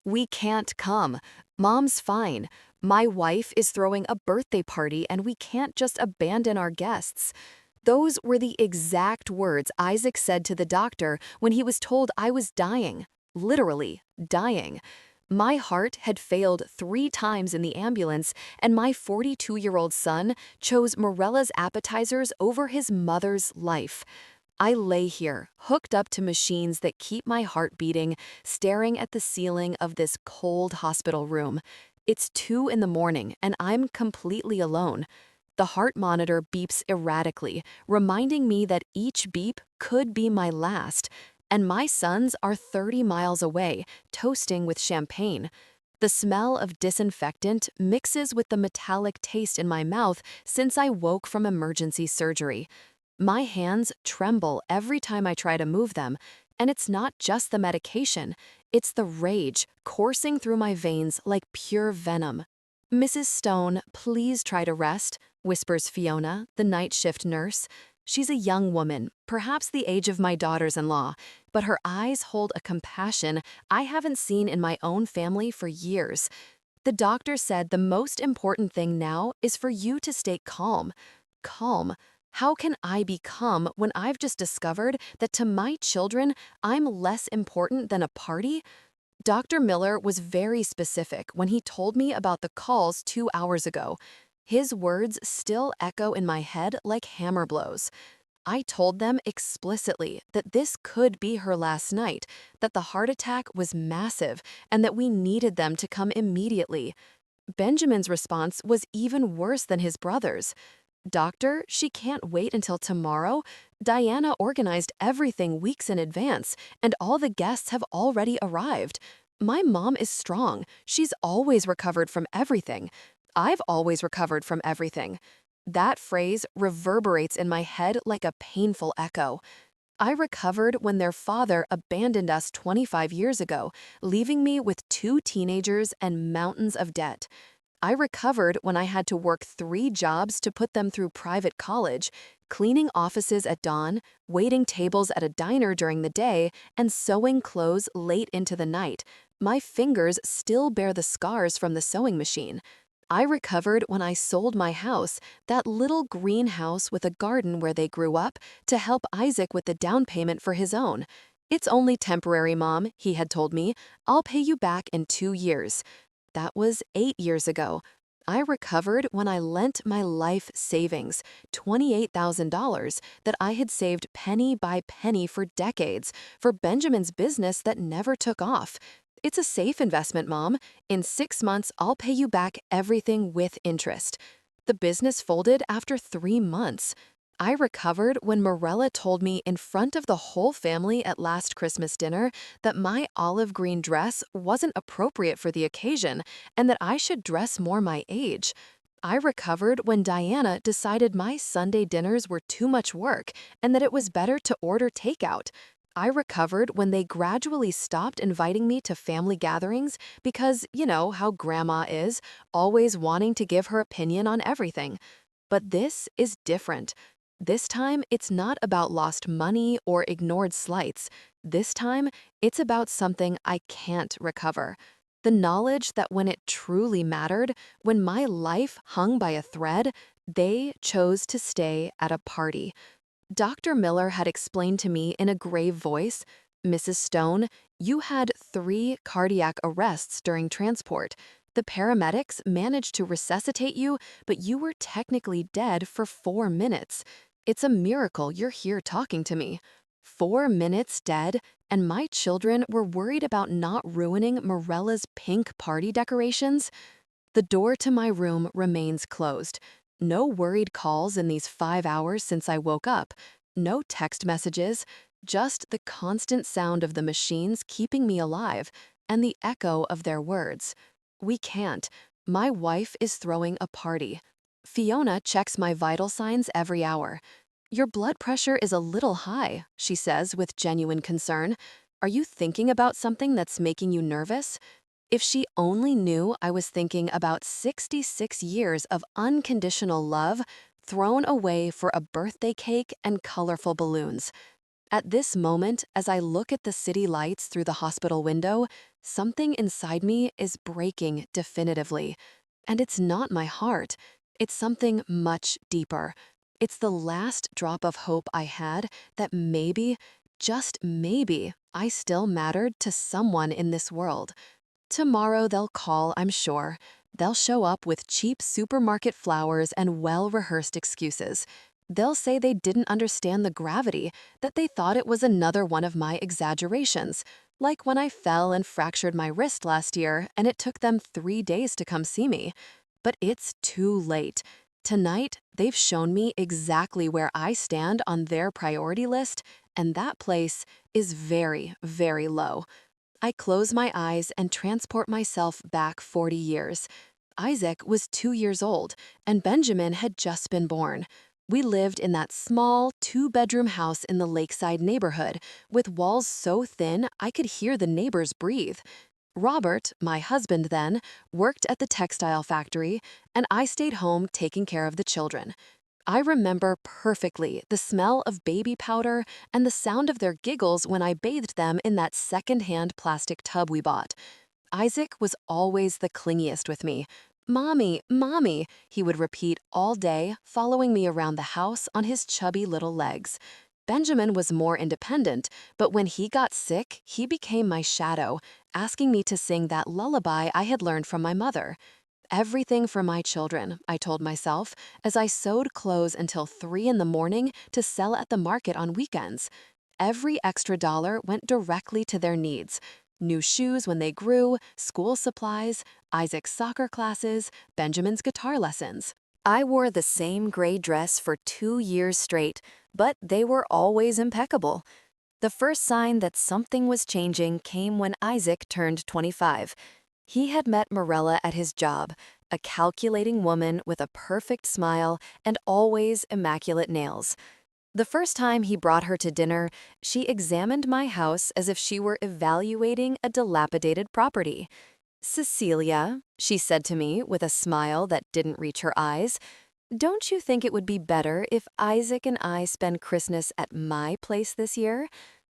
We can't come. Mom's fine. My wife is throwing a birthday party and we can't just abandon our guests. Those were the exact words Isaac said to the doctor when he was told I was dying. Literally, dying. My heart had failed 3 times in the ambulance, and my 42-year-old son chose Morella's appetizers over his mother's life. I lay here, hooked up to machines that keep my heart beating, staring at the ceiling of this cold hospital room. It's 2 in the morning, and I'm completely alone. The heart monitor beeps erratically, reminding me that each beep could be my last, and my sons are 30 miles away, toasting with champagne. The smell of disinfectant mixes with the metallic taste in my mouth since I woke from emergency surgery. My hands tremble every time I try to move them, and it's not just the medication, it's the rage coursing through my veins like pure venom. Mrs. Stone, please try to rest, whispers Fiona, the night shift nurse. She's a young woman, perhaps the age of my daughters-in-law, but her eyes hold a compassion I haven't seen in my own family for years. The doctor said the most important thing now is for you to stay calm. Calm. How can I be calm when I've just discovered that to my children, I'm less important than a party? Dr. Miller was very specific when he told me about the calls 2 hours ago. His words still echo in my head like hammer blows. I told them explicitly that this could be her last night, that the heart attack was massive, and that we needed them to come immediately. Benjamin's response was even worse than his brother's. Doctor, she can't wait until tomorrow. Diana organized everything weeks in advance, and all the guests have already arrived. My mom is strong. She's always recovered from everything. I've always recovered from everything. That phrase reverberates in my head like a painful echo. I recovered when their father abandoned us 25 years ago, leaving me with 2 teenagers and mountains of debt. I recovered when I had to work 3 jobs to put them through private college, cleaning offices at dawn, waiting tables at a diner during the day, and sewing clothes late into the night. My fingers still bear the scars from the sewing machine. I recovered when I sold my house, that little green house with a garden where they grew up, to help Isaac with the down payment for his own. It's only temporary, Mom, he had told me. I'll pay you back in 2 years. That was 8 years ago. I recovered when I lent my life savings, $28,000 that I had saved penny by penny for decades, for Benjamin's business that never took off. It's a safe investment, Mom. In 6 months, I'll pay you back everything with interest. The business folded after 3 months. I recovered when Morella told me in front of the whole family at last Christmas dinner that my olive green dress wasn't appropriate for the occasion and that I should dress more my age. I recovered when Diana decided my Sunday dinners were too much work and that it was better to order takeout. I recovered when they gradually stopped inviting me to family gatherings because, you know how grandma is, always wanting to give her opinion on everything. But this is different. This time, it's not about lost money or ignored slights. This time, it's about something I can't recover. The knowledge that when it truly mattered, when my life hung by a thread, they chose to stay at a party. Dr. Miller had explained to me in a grave voice, Mrs. Stone, you had 3 cardiac arrests during transport. The paramedics managed to resuscitate you, but you were technically dead for 4 minutes. It's a miracle you're here talking to me. 4 minutes dead, and my children were worried about not ruining Morella's pink party decorations? The door to my room remains closed. No worried calls in these 5 hours since I woke up. No text messages, just the constant sound of the machines keeping me alive and the echo of their words. We can't. My wife is throwing a party. Fiona checks my vital signs every hour. Your blood pressure is a little high, she says with genuine concern. Are you thinking about something that's making you nervous? If she only knew I was thinking about 66 years of unconditional love thrown away for a birthday cake and colorful balloons. At this moment, as I look at the city lights through the hospital window, something inside me is breaking definitively. And it's not my heart. It's something much deeper. It's the last drop of hope I had that maybe, just maybe, I still mattered to someone in this world. Tomorrow they'll call, I'm sure. They'll show up with cheap supermarket flowers and well-rehearsed excuses. They'll say they didn't understand the gravity, that they thought it was another one of my exaggerations, like when I fell and fractured my wrist last year and it took them 3 days to come see me. But it's too late. Tonight, they've shown me exactly where I stand on their priority list, and that place is very, very low. I close my eyes and transport myself back 40 years. Isaac was 2 years old, and Benjamin had just been born. We lived in that small, two-bedroom house in the lakeside neighborhood, with walls so thin I could hear the neighbors breathe. Robert, my husband then, worked at the textile factory, and I stayed home taking care of the children. I remember perfectly the smell of baby powder and the sound of their giggles when I bathed them in that second-hand plastic tub we bought. Isaac was always the clingiest with me. "Mommy, Mommy," he would repeat all day, following me around the house on his chubby little legs. Benjamin was more independent, but when he got sick, he became my shadow, asking me to sing that lullaby I had learned from my mother. Everything for my children, I told myself, as I sewed clothes until 3 in the morning to sell at the market on weekends. Every extra dollar went directly to their needs. New shoes when they grew, school supplies, Isaac's soccer classes, Benjamin's guitar lessons. I wore the same gray dress for 2 years straight, but they were always impeccable. The first sign that something was changing came when Isaac turned 25. He had met Morella at his job, a calculating woman with a perfect smile and always immaculate nails. The first time he brought her to dinner, she examined my house as if she were evaluating a dilapidated property. "Cecilia," she said to me with a smile that didn't reach her eyes, "don't you think it would be better if Isaac and I spend Christmas at my place this year?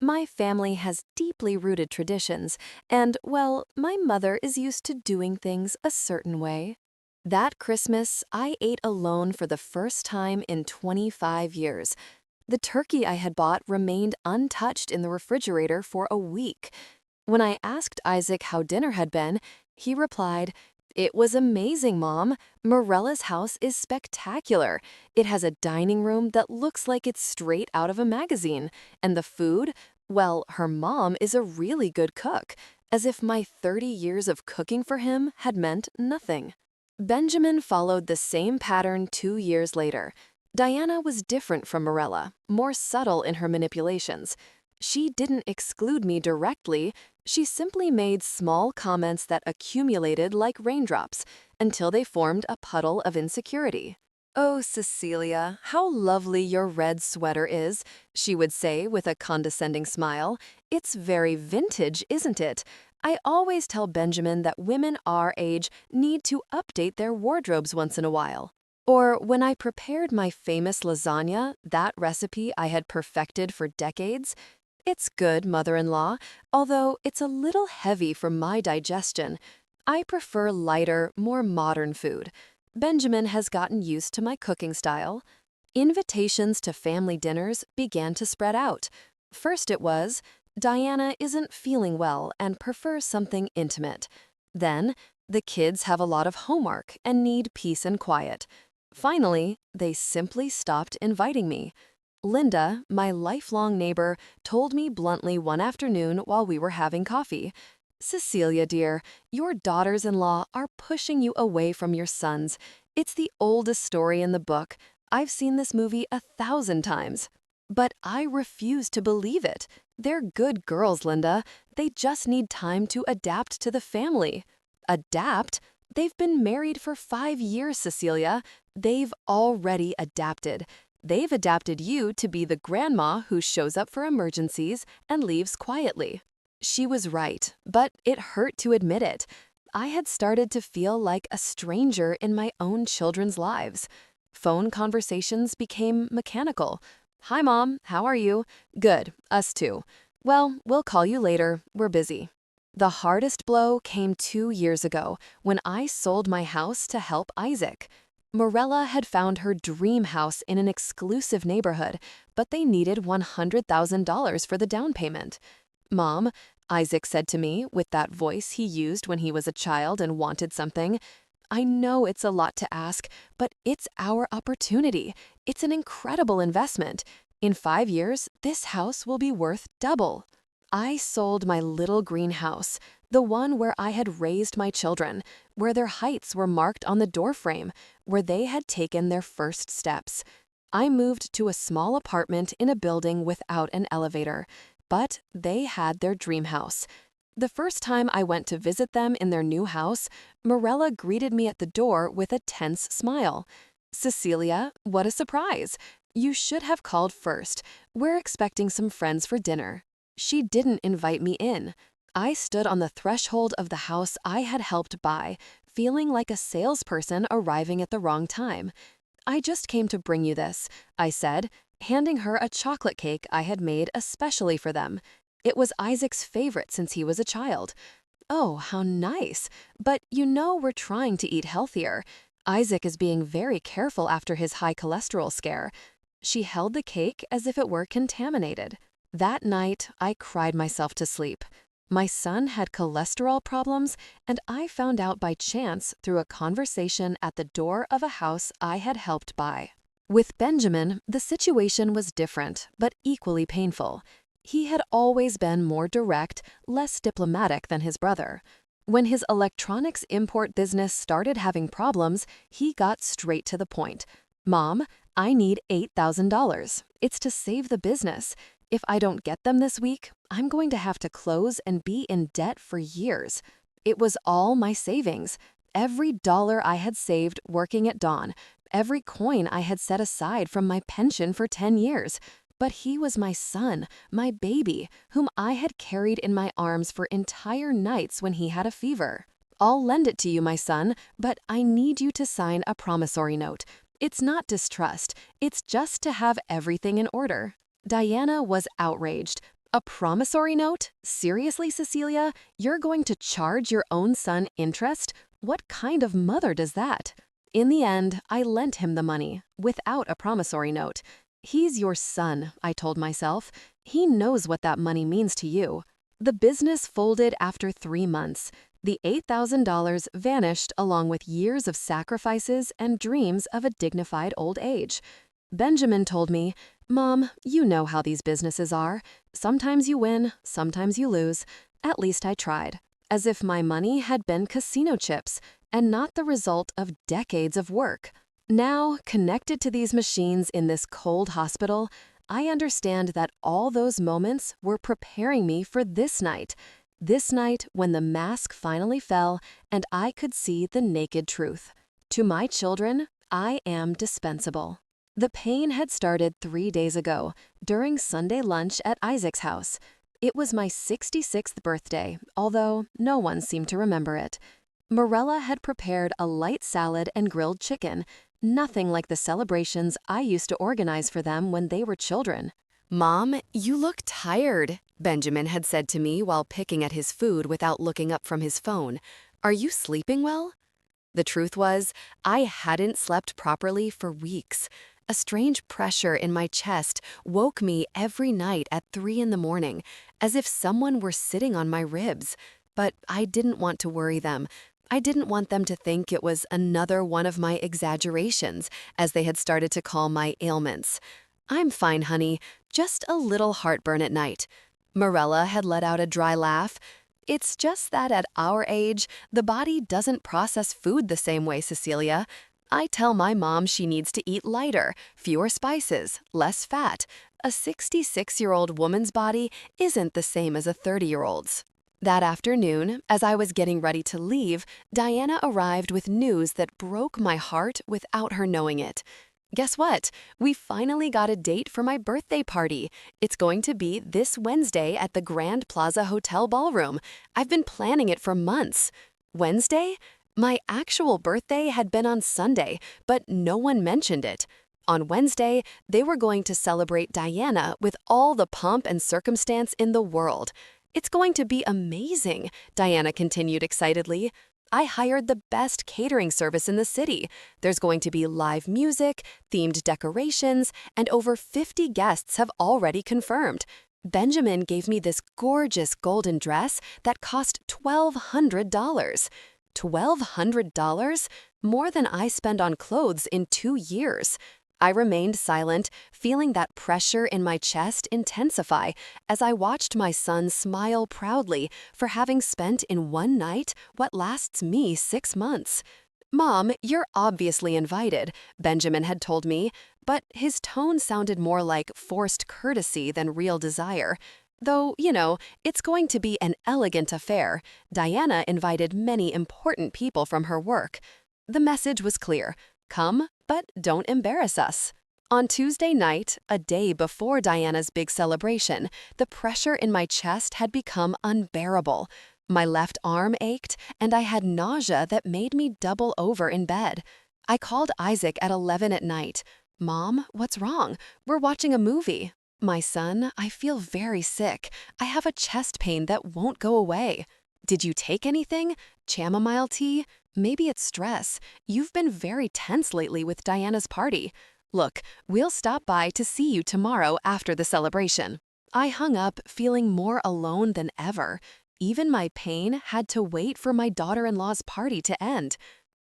My family has deeply rooted traditions, and, well, my mother is used to doing things a certain way." That Christmas, I ate alone for the first time in 25 years. The turkey I had bought remained untouched in the refrigerator for a week. When I asked Isaac how dinner had been, he replied, "It was amazing, Mom. Morella's house is spectacular. It has a dining room that looks like it's straight out of a magazine. And the food, well, her mom is a really good cook," as if my 30 years of cooking for him had meant nothing. Benjamin followed the same pattern 2 years later. Diana was different from Morella, more subtle in her manipulations. She didn't exclude me directly, she simply made small comments that accumulated like raindrops until they formed a puddle of insecurity. "Oh, Cecilia, how lovely your red sweater is," she would say with a condescending smile. "It's very vintage, isn't it? I always tell Benjamin that women our age need to update their wardrobes once in a while." Or when I prepared my famous lasagna, that recipe I had perfected for decades, "It's good, mother-in-law, although it's a little heavy for my digestion. I prefer lighter, more modern food. Benjamin has gotten used to my cooking style." Invitations to family dinners began to spread out. First it was, "Diana isn't feeling well and prefers something intimate." Then, "The kids have a lot of homework and need peace and quiet." Finally, they simply stopped inviting me. Linda, my lifelong neighbor, told me bluntly one afternoon while we were having coffee, "Cecilia, dear, your daughters-in-law are pushing you away from your sons. It's the oldest story in the book. I've seen this movie 1,000 times." But I refuse to believe it. They're good girls, Linda. They just need time to adapt to the family. Adapt? They've been married for 5 years, Cecilia. They've already adapted. They've adapted you to be the grandma who shows up for emergencies and leaves quietly. She was right, but it hurt to admit it. I had started to feel like a stranger in my own children's lives. Phone conversations became mechanical. Hi, Mom. How are you? Good. Us too. Well, we'll call you later. We're busy. The hardest blow came 2 years ago when I sold my house to help Isaac. Morella had found her dream house in an exclusive neighborhood, but they needed $100,000 for the down payment. Mom, Isaac said to me with that voice he used when he was a child and wanted something, I know it's a lot to ask, but it's our opportunity. It's an incredible investment. In 5 years, this house will be worth double. I sold my little green house, the one where I had raised my children, where their heights were marked on the doorframe, where they had taken their first steps. I moved to a small apartment in a building without an elevator, but they had their dream house. The first time I went to visit them in their new house, Morella greeted me at the door with a tense smile. Cecilia, what a surprise! You should have called first. We're expecting some friends for dinner. She didn't invite me in. I stood on the threshold of the house I had helped buy, feeling like a salesperson arriving at the wrong time. I just came to bring you this, I said, handing her a chocolate cake I had made especially for them. It was Isaac's favorite since he was a child. Oh, how nice. But you know we're trying to eat healthier. Isaac is being very careful after his high cholesterol scare. She held the cake as if it were contaminated. That night, I cried myself to sleep. My son had cholesterol problems, and I found out by chance through a conversation at the door of a house I had helped buy. With Benjamin, the situation was different, but equally painful. He had always been more direct, less diplomatic than his brother. When his electronics import business started having problems, he got straight to the point. Mom, I need $8,000. It's to save the business. If I don't get them this week, I'm going to have to close and be in debt for years. It was all my savings. Every dollar I had saved working at Dawn, every coin I had set aside from my pension for 10 years. But he was my son, my baby, whom I had carried in my arms for entire nights when he had a fever. I'll lend it to you, my son, but I need you to sign a promissory note. It's not distrust, it's just to have everything in order. Diana was outraged. A promissory note? Seriously, Cecilia? You're going to charge your own son interest? What kind of mother does that? In the end, I lent him the money, without a promissory note. He's your son, I told myself. He knows what that money means to you. The business folded after 3 months. The $8,000 vanished along with years of sacrifices and dreams of a dignified old age. Benjamin told me, Mom, you know how these businesses are. Sometimes you win, sometimes you lose. At least I tried. As if my money had been casino chips and not the result of decades of work. Now, connected to these machines in this cold hospital, I understand that all those moments were preparing me for this night when the mask finally fell and I could see the naked truth. To my children, I am dispensable. The pain had started 3 days ago, during Sunday lunch at Isaac's house. It was my 66th birthday, although no one seemed to remember it. Morella had prepared a light salad and grilled chicken, nothing like the celebrations I used to organize for them when they were children. Mom, you look tired, Benjamin had said to me while picking at his food without looking up from his phone. Are you sleeping well? The truth was, I hadn't slept properly for weeks. A strange pressure in my chest woke me every night at 3 in the morning, as if someone were sitting on my ribs. But I didn't want to worry them. I didn't want them to think it was another one of my exaggerations, as they had started to call my ailments. I'm fine, honey, just a little heartburn at night. Morella had let out a dry laugh. It's just that at our age, the body doesn't process food the same way, Cecilia. I tell my mom she needs to eat lighter, fewer spices, less fat. A 66-year-old woman's body isn't the same as a 30-year-old's. That afternoon, as I was getting ready to leave, Diana arrived with news that broke my heart without her knowing it. Guess what? We finally got a date for my birthday party. It's going to be this Wednesday at the Grand Plaza Hotel Ballroom. I've been planning it for months. Wednesday? My actual birthday had been on Sunday, but no one mentioned it. On Wednesday, they were going to celebrate Diana with all the pomp and circumstance in the world. It's going to be amazing, Diana continued excitedly. I hired the best catering service in the city. There's going to be live music, themed decorations, and over 50 guests have already confirmed. Benjamin gave me this gorgeous golden dress that cost $1,200. $1,200? More than I spend on clothes in 2 years. I remained silent, feeling that pressure in my chest intensify as I watched my son smile proudly for having spent in one night what lasts me 6 months. "Mom, you're obviously invited," Benjamin had told me, but his tone sounded more like forced courtesy than real desire. Though, it's going to be an elegant affair. Diana invited many important people from her work. The message was clear. Come, but don't embarrass us. On Tuesday night, a day before Diana's big celebration, the pressure in my chest had become unbearable. My left arm ached, and I had nausea that made me double over in bed. I called Isaac at 11 at night. "Mom, what's wrong? We're watching a movie." "My son, I feel very sick. I have a chest pain that won't go away." "Did you take anything? Chamomile tea? Maybe it's stress. You've been very tense lately with Diana's party. Look, we'll stop by to see you tomorrow after the celebration." I hung up feeling more alone than ever. Even my pain had to wait for my daughter-in-law's party to end.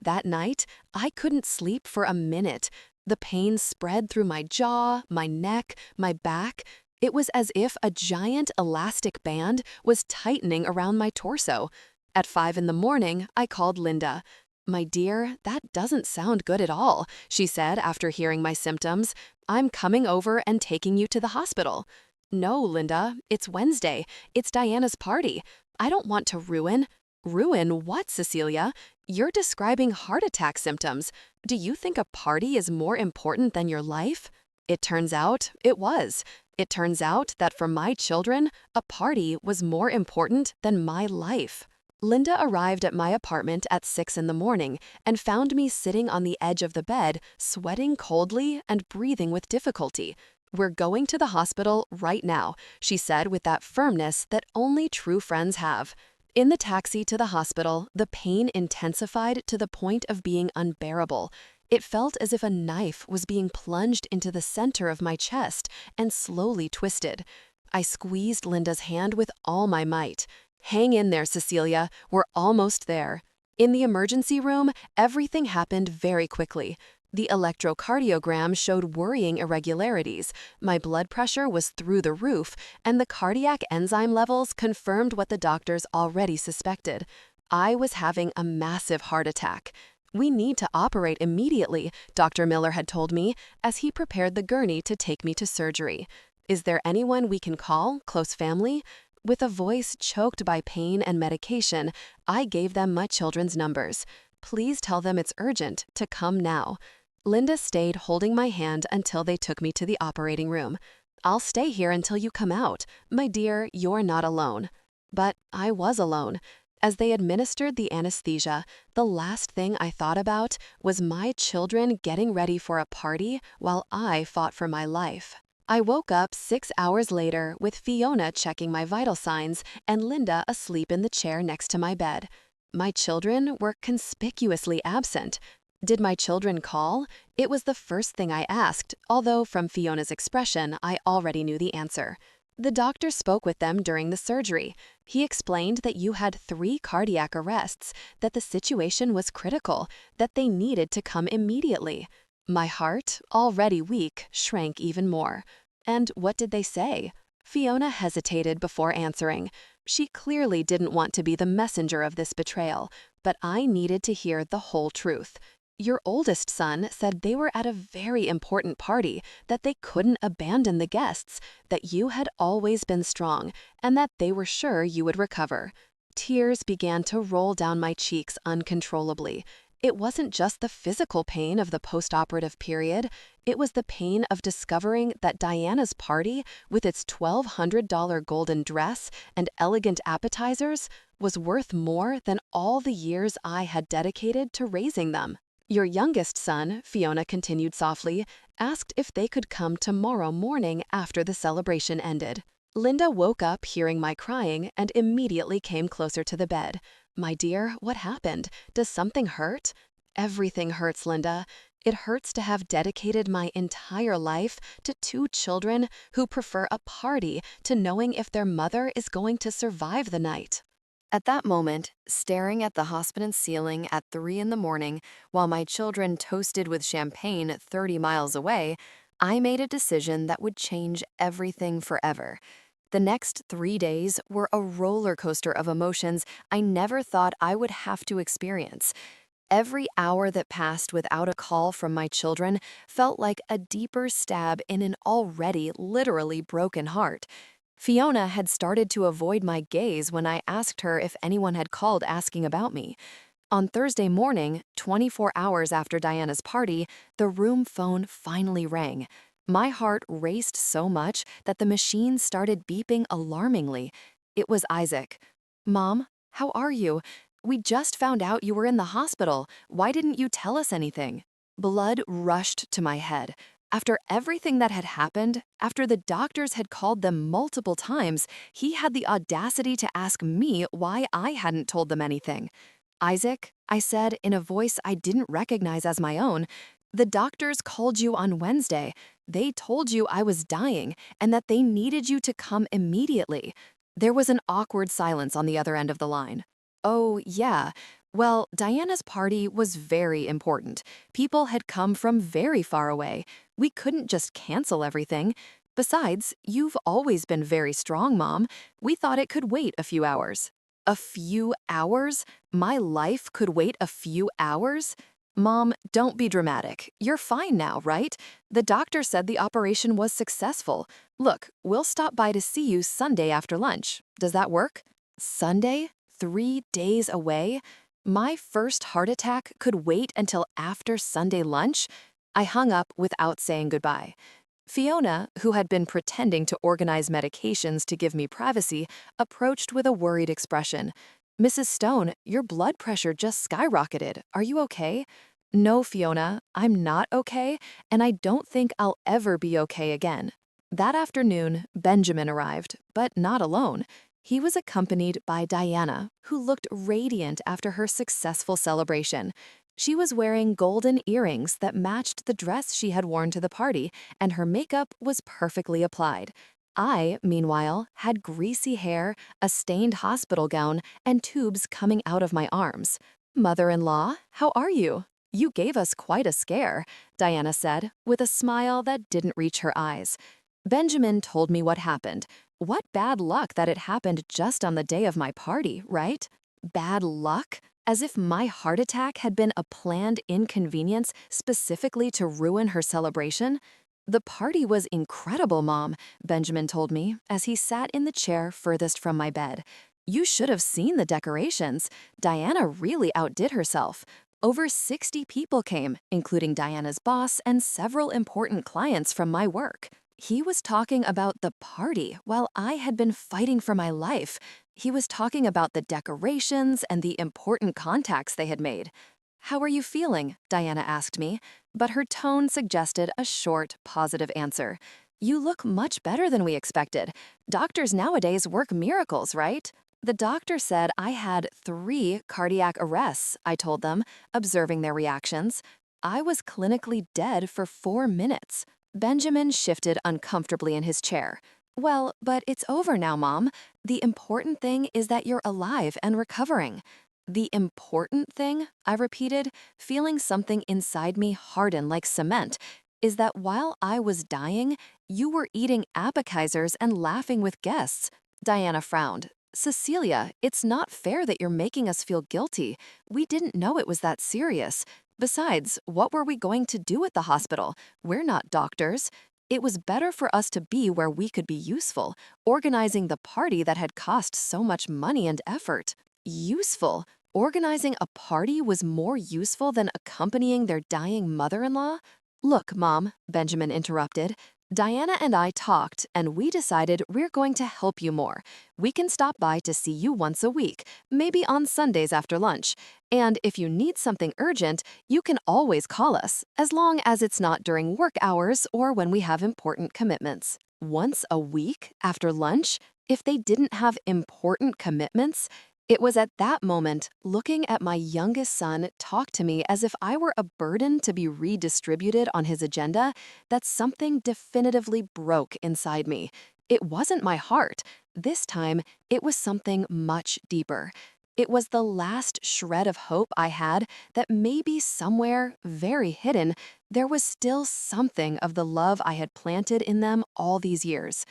That night, I couldn't sleep for a minute. The pain spread through my jaw, my neck, my back. It was as if a giant elastic band was tightening around my torso. At 5 in the morning, I called Linda. "My dear, that doesn't sound good at all," she said after hearing my symptoms. "I'm coming over and taking you to the hospital." "No, Linda, it's Wednesday. It's Diana's party. I don't want to ruin." "Ruin what, Cecilia? You're describing heart attack symptoms. Do you think a party is more important than your life?" It turns out it was. It turns out that for my children, a party was more important than my life. Linda arrived at my apartment at 6 in the morning and found me sitting on the edge of the bed, sweating coldly and breathing with difficulty. "We're going to the hospital right now," she said with that firmness that only true friends have. In the taxi to the hospital, the pain intensified to the point of being unbearable. It felt as if a knife was being plunged into the center of my chest and slowly twisted. I squeezed Linda's hand with all my might. "Hang in there, Cecilia. We're almost there." In the emergency room, everything happened very quickly. The electrocardiogram showed worrying irregularities, my blood pressure was through the roof, and the cardiac enzyme levels confirmed what the doctors already suspected. I was having a massive heart attack. "We need to operate immediately," Dr. Miller had told me as he prepared the gurney to take me to surgery. "Is there anyone we can call, close family?" With a voice choked by pain and medication, I gave them my children's numbers. "Please tell them it's urgent, to come now." Linda stayed holding my hand until they took me to the operating room. "I'll stay here until you come out. My dear, you're not alone." But I was alone. As they administered the anesthesia, the last thing I thought about was my children getting ready for a party while I fought for my life. I woke up 6 hours later with Fiona checking my vital signs and Linda asleep in the chair next to my bed. My children were conspicuously absent. Did my children call? It was the first thing I asked, although from Fiona's expression, I already knew the answer. The doctor spoke with them during the surgery. He explained that you had 3 cardiac arrests, that the situation was critical, that they needed to come immediately. My heart, already weak, shrank even more. "And what did they say?" Fiona hesitated before answering. She clearly didn't want to be the messenger of this betrayal, but I needed to hear the whole truth. "Your oldest son said they were at a very important party, that they couldn't abandon the guests, that you had always been strong, and that they were sure you would recover." Tears began to roll down my cheeks uncontrollably. It wasn't just the physical pain of the post-operative period, it was the pain of discovering that Diana's party, with its $1,200 golden dress and elegant appetizers, was worth more than all the years I had dedicated to raising them. Your youngest son, Fiona continued softly, asked if they could come tomorrow morning after the celebration ended. Linda woke up hearing my crying and immediately came closer to the bed. My dear, what happened? Does something hurt? Everything hurts, Linda. It hurts to have dedicated my entire life to two children who prefer a party to knowing if their mother is going to survive the night. At that moment, staring at the hospital ceiling at 3 in the morning while my children toasted with champagne 30 miles away, I made a decision that would change everything forever. The next 3 days were a roller coaster of emotions I never thought I would have to experience. Every hour that passed without a call from my children felt like a deeper stab in an already literally broken heart. Fiona had started to avoid my gaze when I asked her if anyone had called asking about me. On Thursday morning, 24 hours after Diana's party, the room phone finally rang. My heart raced so much that the machine started beeping alarmingly. It was Isaac. "Mom, how are you? We just found out you were in the hospital. Why didn't you tell us anything?" Blood rushed to my head. After everything that had happened, after the doctors had called them multiple times, he had the audacity to ask me why I hadn't told them anything. "Isaac," I said in a voice I didn't recognize as my own, "the doctors called you on Wednesday. They told you I was dying and that they needed you to come immediately." There was an awkward silence on the other end of the line. "Oh, yeah. Well, Diana's party was very important. People had come from very far away. We couldn't just cancel everything. Besides, you've always been very strong, Mom. We thought it could wait a few hours." A few hours? My life could wait a few hours? "Mom, don't be dramatic. You're fine now, right? The doctor said the operation was successful. Look, we'll stop by to see you Sunday after lunch. Does that work?" Sunday? 3 days away? My first heart attack could wait until after Sunday lunch? I hung up without saying goodbye. Fiona, who had been pretending to organize medications to give me privacy, approached with a worried expression. "Mrs. Stone, your blood pressure just skyrocketed. Are you okay?" "No, Fiona, I'm not okay, and I don't think I'll ever be okay again." That afternoon, Benjamin arrived, but not alone. He was accompanied by Diana, who looked radiant after her successful celebration. She was wearing golden earrings that matched the dress she had worn to the party, and her makeup was perfectly applied. I, meanwhile, had greasy hair, a stained hospital gown, and tubes coming out of my arms. "Mother-in-law, how are you? You gave us quite a scare," Diana said, with a smile that didn't reach her eyes. Benjamin told me what happened. What bad luck that it happened just on the day of my party, right? Bad luck? As if my heart attack had been a planned inconvenience specifically to ruin her celebration? "The party was incredible, Mom," Benjamin told me as he sat in the chair furthest from my bed. "You should have seen the decorations. Diana really outdid herself. Over 60 people came, including Diana's boss and several important clients from my work." He was talking about the party while I had been fighting for my life. He was talking about the decorations and the important contacts they had made. "How are you feeling?" Diana asked me, but her tone suggested a short, positive answer. "You look much better than we expected. Doctors nowadays work miracles, right?" "The doctor said I had 3 cardiac arrests," I told them, observing their reactions. "I was clinically dead for 4 minutes. Benjamin shifted uncomfortably in his chair. "Well, but it's over now, Mom. The important thing is that you're alive and recovering." "The important thing," I repeated, feeling something inside me harden like cement, "is that while I was dying, you were eating appetizers and laughing with guests." Diana frowned. "Cecilia, it's not fair that you're making us feel guilty. We didn't know it was that serious. Besides, what were we going to do at the hospital? We're not doctors. It was better for us to be where we could be useful, organizing the party that had cost so much money and effort." Useful? Organizing a party was more useful than accompanying their dying mother-in-law? "Look, Mom," Benjamin interrupted, Diana and I talked, and we decided we're going to help you more. We can stop by to see you once a week, maybe on Sundays after lunch. And if you need something urgent, you can always call us, as long as it's not during work hours or when we have important commitments. Once a week after lunch? If they didn't have important commitments? It was at that moment, looking at my youngest son talk to me as if I were a burden to be redistributed on his agenda, that something definitively broke inside me. It wasn't my heart. This time, it was something much deeper. It was the last shred of hope I had that maybe somewhere, very hidden, there was still something of the love I had planted in them all these years.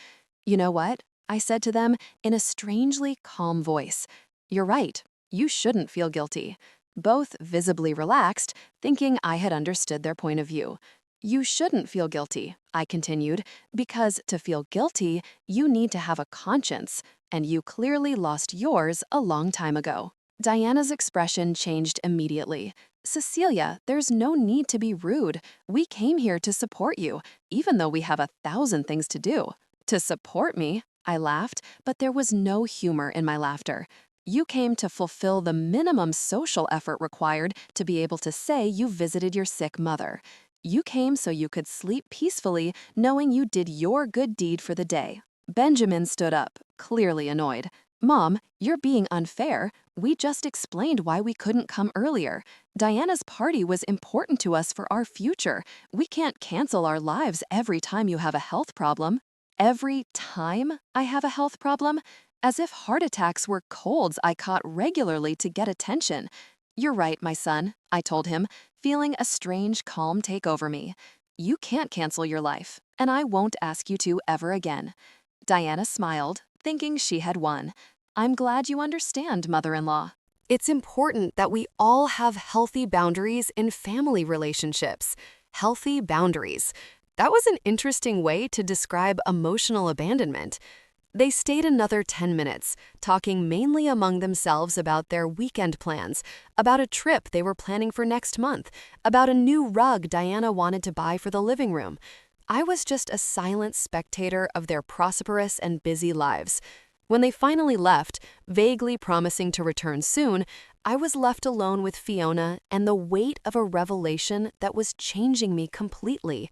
You know what? I said to them in a strangely calm voice. You're right. You shouldn't feel guilty. Both visibly relaxed, thinking I had understood their point of view. You shouldn't feel guilty, I continued, because to feel guilty, you need to have a conscience, and you clearly lost yours a long time ago. Diana's expression changed immediately. Cecilia, there's no need to be rude. We came here to support you, even though we have 1,000 things to do. To support me? I laughed, but there was no humor in my laughter. You came to fulfill the minimum social effort required to be able to say you visited your sick mother. You came so you could sleep peacefully, knowing you did your good deed for the day. Benjamin stood up, clearly annoyed. Mom, you're being unfair. We just explained why we couldn't come earlier. Diana's party was important to us for our future. We can't cancel our lives every time you have a health problem. Every time I have a health problem? As if heart attacks were colds I caught regularly to get attention. You're right, my son, I told him, feeling a strange calm take over me. You can't cancel your life, and I won't ask you to ever again. Diana smiled, thinking she had won. I'm glad you understand, mother-in-law. It's important that we all have healthy boundaries in family relationships. Healthy boundaries. That was an interesting way to describe emotional abandonment. They stayed another 10 minutes, talking mainly among themselves about their weekend plans, about a trip they were planning for next month, about a new rug Diana wanted to buy for the living room. I was just a silent spectator of their prosperous and busy lives. When they finally left, vaguely promising to return soon, I was left alone with Fiona and the weight of a revelation that was changing me completely.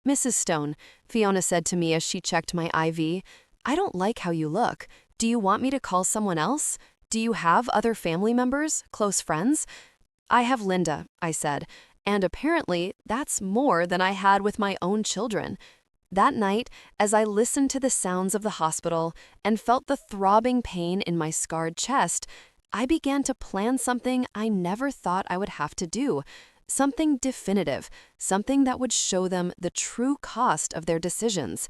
Mrs. Stone, Fiona said to me as she checked my IV, I don't like how you look. Do you want me to call someone else? Do you have other family members, close friends? I have Linda, I said, and apparently that's more than I had with my own children. That night, as I listened to the sounds of the hospital and felt the throbbing pain in my scarred chest, I began to plan something I never thought I would have to do. Something definitive, something that would show them the true cost of their decisions.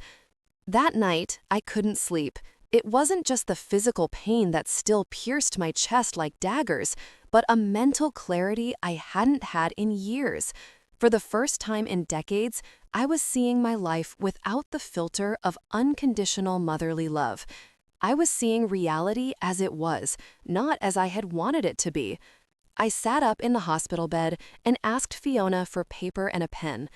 That night, I couldn't sleep. It wasn't just the physical pain that still pierced my chest like daggers, but a mental clarity I hadn't had in years. For the first time in decades, I was seeing my life without the filter of unconditional motherly love. I was seeing reality as it was, not as I had wanted it to be. I sat up in the hospital bed and asked Fiona for paper and a pen.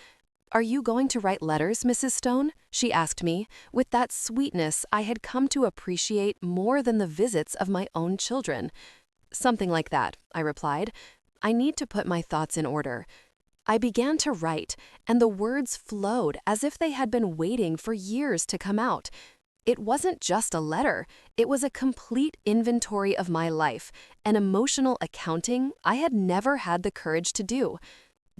Are you going to write letters, Mrs. Stone? She asked me, with that sweetness I had come to appreciate more than the visits of my own children. Something like that, I replied. I need to put my thoughts in order. I began to write, and the words flowed as if they had been waiting for years to come out. It wasn't just a letter, it was a complete inventory of my life, an emotional accounting I had never had the courage to do.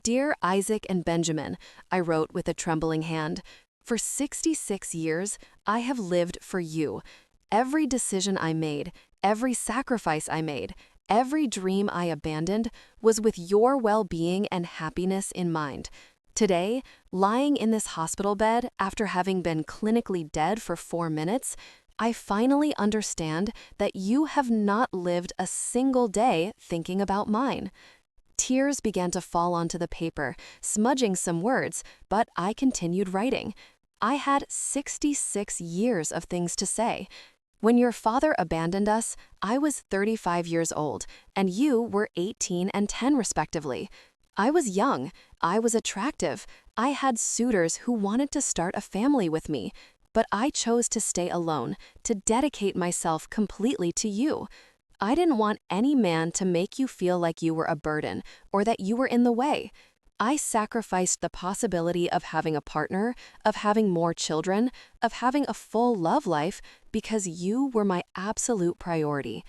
Dear Isaac and Benjamin, I wrote with a trembling hand, for 66 years, I have lived for you. Every decision I made, every sacrifice I made, every dream I abandoned was with your well-being and happiness in mind. Today, lying in this hospital bed after having been clinically dead for 4 minutes, I finally understand that you have not lived a single day thinking about mine. Tears began to fall onto the paper, smudging some words, but I continued writing. I had 66 years of things to say. When your father abandoned us, I was 35 years old, and you were 18 and 10 respectively. I was young, I was attractive, I had suitors who wanted to start a family with me, but I chose to stay alone, to dedicate myself completely to you. I didn't want any man to make you feel like you were a burden or that you were in the way. I sacrificed the possibility of having a partner, of having more children, of having a full love life because you were my absolute priority.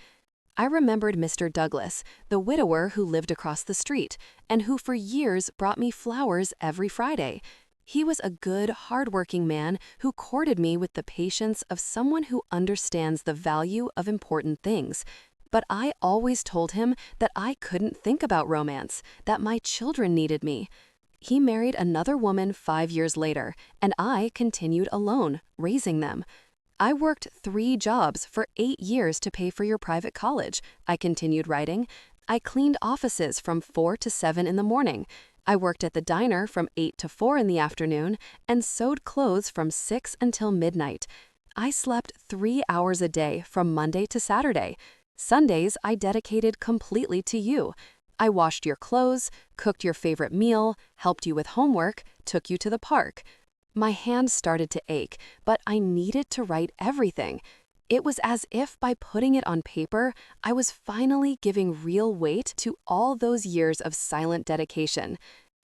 I remembered Mr. Douglas, the widower who lived across the street and who for years brought me flowers every Friday. He was a good, hardworking man who courted me with the patience of someone who understands the value of important things. But I always told him that I couldn't think about romance, that my children needed me. He married another woman 5 years later, and I continued alone, raising them. I worked 3 jobs for 8 years to pay for your private college, I continued writing. I cleaned offices from 4 to 7 in the morning. I worked at the diner from 8 to 4 in the afternoon and sewed clothes from 6 until midnight. I slept 3 hours a day from Monday to Saturday. Sundays I dedicated completely to you. I washed your clothes, cooked your favorite meal, helped you with homework, took you to the park. My hand started to ache, but I needed to write everything. It was as if by putting it on paper, I was finally giving real weight to all those years of silent dedication.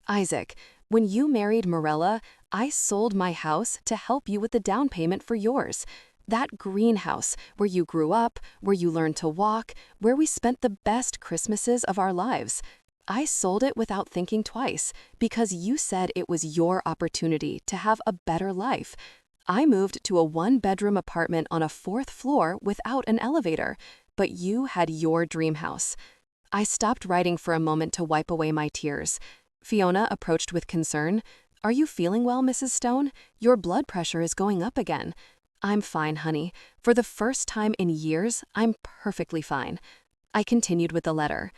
Isaac, when you married Morella, I sold my house to help you with the down payment for yours. That greenhouse where you grew up, where you learned to walk, where we spent the best Christmases of our lives. I sold it without thinking twice because you said it was your opportunity to have a better life. I moved to a 1-bedroom apartment on a 4th floor without an elevator, but you had your dream house. I stopped writing for a moment to wipe away my tears. Fiona approached with concern. "Are you feeling well, Mrs. Stone? Your blood pressure is going up again." "I'm fine, honey. For the first time in years, I'm perfectly fine." I continued with the letter.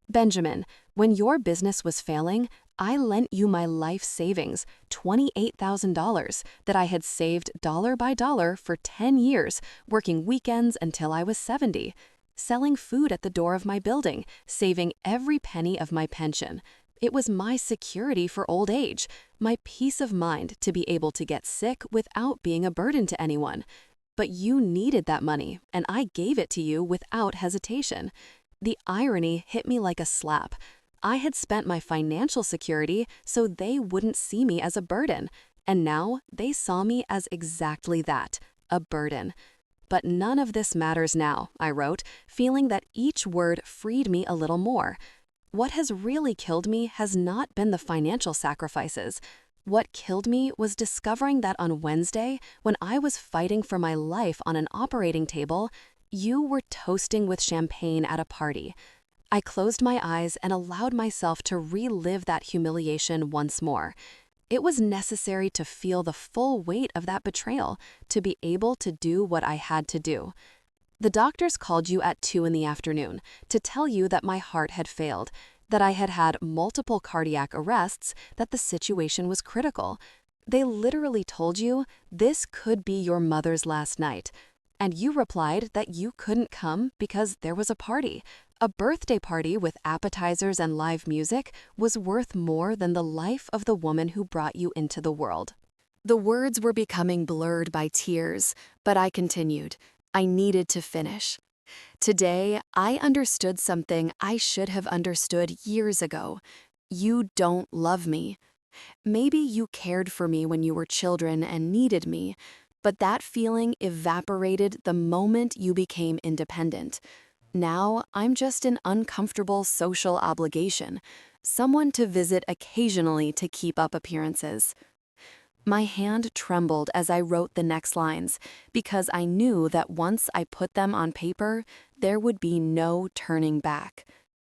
"Benjamin, when your business was failing, I lent you my life savings, $28,000, that I had saved dollar by dollar for 10 years, working weekends until I was 70, selling food at the door of my building, saving every penny of my pension. It was my security for old age, my peace of mind to be able to get sick without being a burden to anyone. But you needed that money, and I gave it to you without hesitation. The irony hit me like a slap. I had spent my financial security so they wouldn't see me as a burden, and now they saw me as exactly that, a burden. But none of this matters now," I wrote, feeling that each word freed me a little more. What has really killed me has not been the financial sacrifices. What killed me was discovering that on Wednesday, when I was fighting for my life on an operating table, you were toasting with champagne at a party. I closed my eyes and allowed myself to relive that humiliation once more. It was necessary to feel the full weight of that betrayal, to be able to do what I had to do. The doctors called you at 2 in the afternoon to tell you that my heart had failed, that I had had multiple cardiac arrests, that the situation was critical. They literally told you this could be your mother's last night. And you replied that you couldn't come because there was a party. A birthday party with appetizers and live music was worth more than the life of the woman who brought you into the world. The words were becoming blurred by tears, but I continued. I needed to finish. Today, I understood something I should have understood years ago. You don't love me. Maybe you cared for me when you were children and needed me, but that feeling evaporated the moment you became independent. Now, I'm just an uncomfortable social obligation, someone to visit occasionally to keep up appearances. My hand trembled as I wrote the next lines, because I knew that once I put them on paper, there would be no turning back.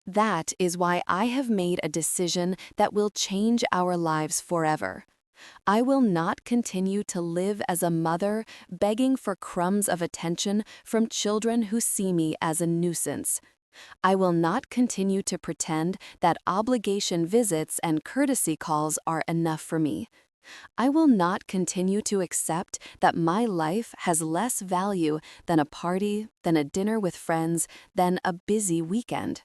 That is why I have made a decision that will change our lives forever. I will not continue to live as a mother begging for crumbs of attention from children who see me as a nuisance. I will not continue to pretend that obligation visits and courtesy calls are enough for me. I will not continue to accept that my life has less value than a party, than a dinner with friends, than a busy weekend.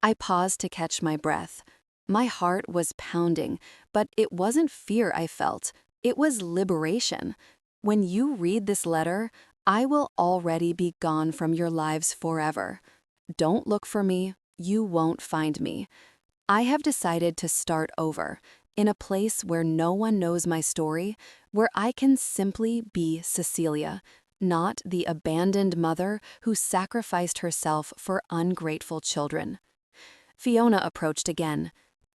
I paused to catch my breath. My heart was pounding, but it wasn't fear I felt. It was liberation. When you read this letter, I will already be gone from your lives forever. Don't look for me. You won't find me. I have decided to start over, in a place where no one knows my story, where I can simply be Cecilia, not the abandoned mother who sacrificed herself for ungrateful children. Fiona approached again.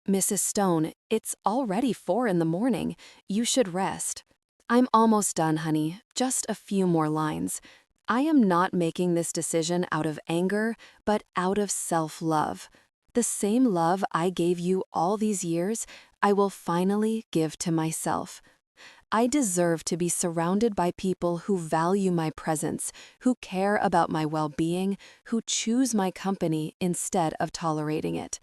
Mrs. Stone, it's already 4 in the morning. You should rest. I'm almost done, honey. Just a few more lines. I am not making this decision out of anger, but out of self-love. The same love I gave you all these years, I will finally give to myself. I deserve to be surrounded by people who value my presence, who care about my well-being, who choose my company instead of tolerating it.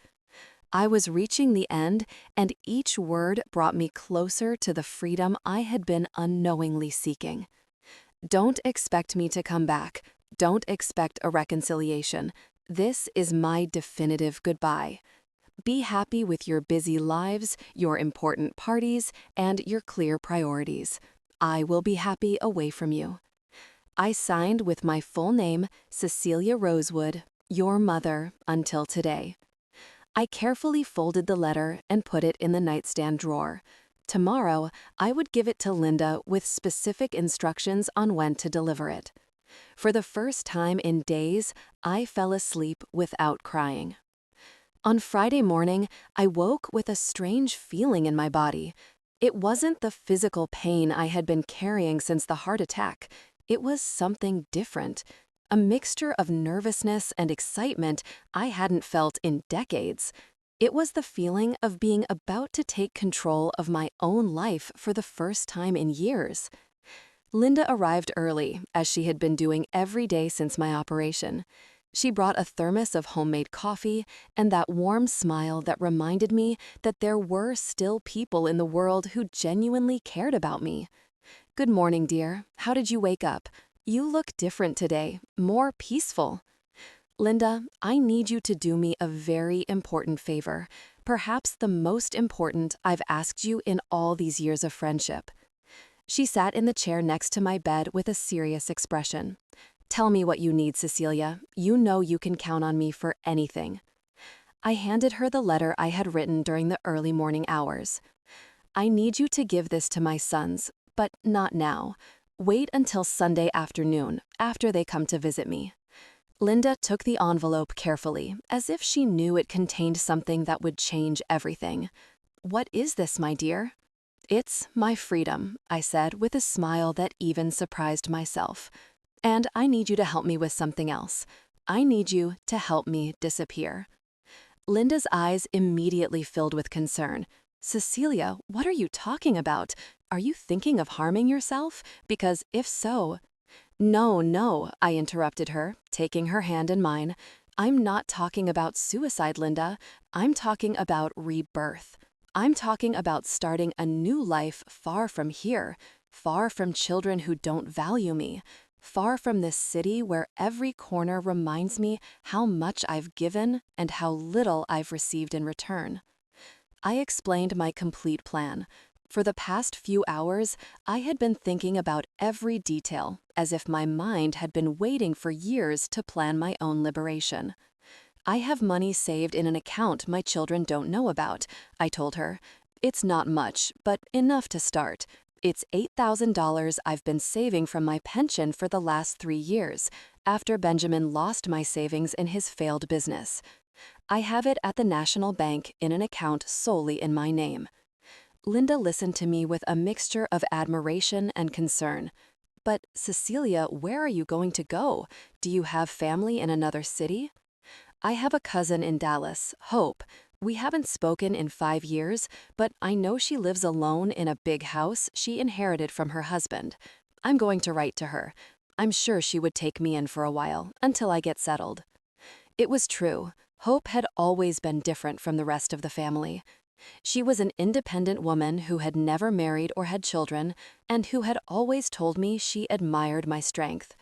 I was reaching the end, and each word brought me closer to the freedom I had been unknowingly seeking. Don't expect me to come back. Don't expect a reconciliation. This is my definitive goodbye. Be happy with your busy lives, your important parties, and your clear priorities. I will be happy away from you. I signed with my full name, Cecilia Rosewood, your mother, until today. I carefully folded the letter and put it in the nightstand drawer. Tomorrow, I would give it to Linda with specific instructions on when to deliver it. For the first time in days, I fell asleep without crying. On Friday morning, I woke with a strange feeling in my body. It wasn't the physical pain I had been carrying since the heart attack. It was something different, a mixture of nervousness and excitement I hadn't felt in decades. It was the feeling of being about to take control of my own life for the first time in years. Linda arrived early, as she had been doing every day since my operation. She brought a thermos of homemade coffee and that warm smile that reminded me that there were still people in the world who genuinely cared about me. "Good morning, dear. How did you wake up? You look different today, more peaceful." "Linda, I need you to do me a very important favor, perhaps the most important I've asked you in all these years of friendship." She sat in the chair next to my bed with a serious expression. "Tell me what you need, Cecilia. You know you can count on me for anything." I handed her the letter I had written during the early morning hours. "I need you to give this to my sons, but not now. Wait until Sunday afternoon, after they come to visit me." Linda took the envelope carefully, as if she knew it contained something that would change everything. "What is this, my dear?" "It's my freedom," I said with a smile that even surprised myself. "And I need you to help me with something else. I need you to help me disappear." Linda's eyes immediately filled with concern. "Cecilia, what are you talking about? Are you thinking of harming yourself? Because if so—" "No, no," I interrupted her, taking her hand in mine. "I'm not talking about suicide, Linda. I'm talking about rebirth. I'm talking about starting a new life far from here, far from children who don't value me, far from this city where every corner reminds me how much I've given and how little I've received in return." I explained my complete plan. For the past few hours, I had been thinking about every detail, as if my mind had been waiting for years to plan my own liberation. "I have money saved in an account my children don't know about," I told her. "It's not much, but enough to start. It's $8,000 I've been saving from my pension for the last 3 years, after Benjamin lost my savings in his failed business. I have it at the National Bank in an account solely in my name." Linda listened to me with a mixture of admiration and concern. "But, Cecilia, where are you going to go? Do you have family in another city?" "I have a cousin in Dallas, Hope. We haven't spoken in 5 years, but I know she lives alone in a big house she inherited from her husband. I'm going to write to her. I'm sure she would take me in for a while, until I get settled." It was true. Hope had always been different from the rest of the family. She was an independent woman who had never married or had children, and who had always told me she admired my strength.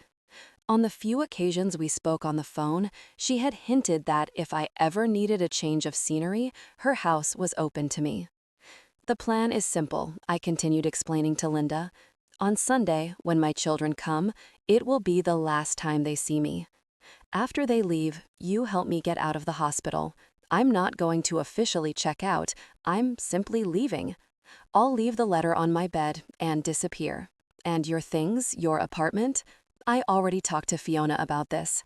On the few occasions we spoke on the phone, she had hinted that if I ever needed a change of scenery, her house was open to me. The plan is simple, I continued explaining to Linda. On Sunday, when my children come, it will be the last time they see me. After they leave, you help me get out of the hospital. I'm not going to officially check out, I'm simply leaving. I'll leave the letter on my bed and disappear. And your things, your apartment? I already talked to Fiona about this.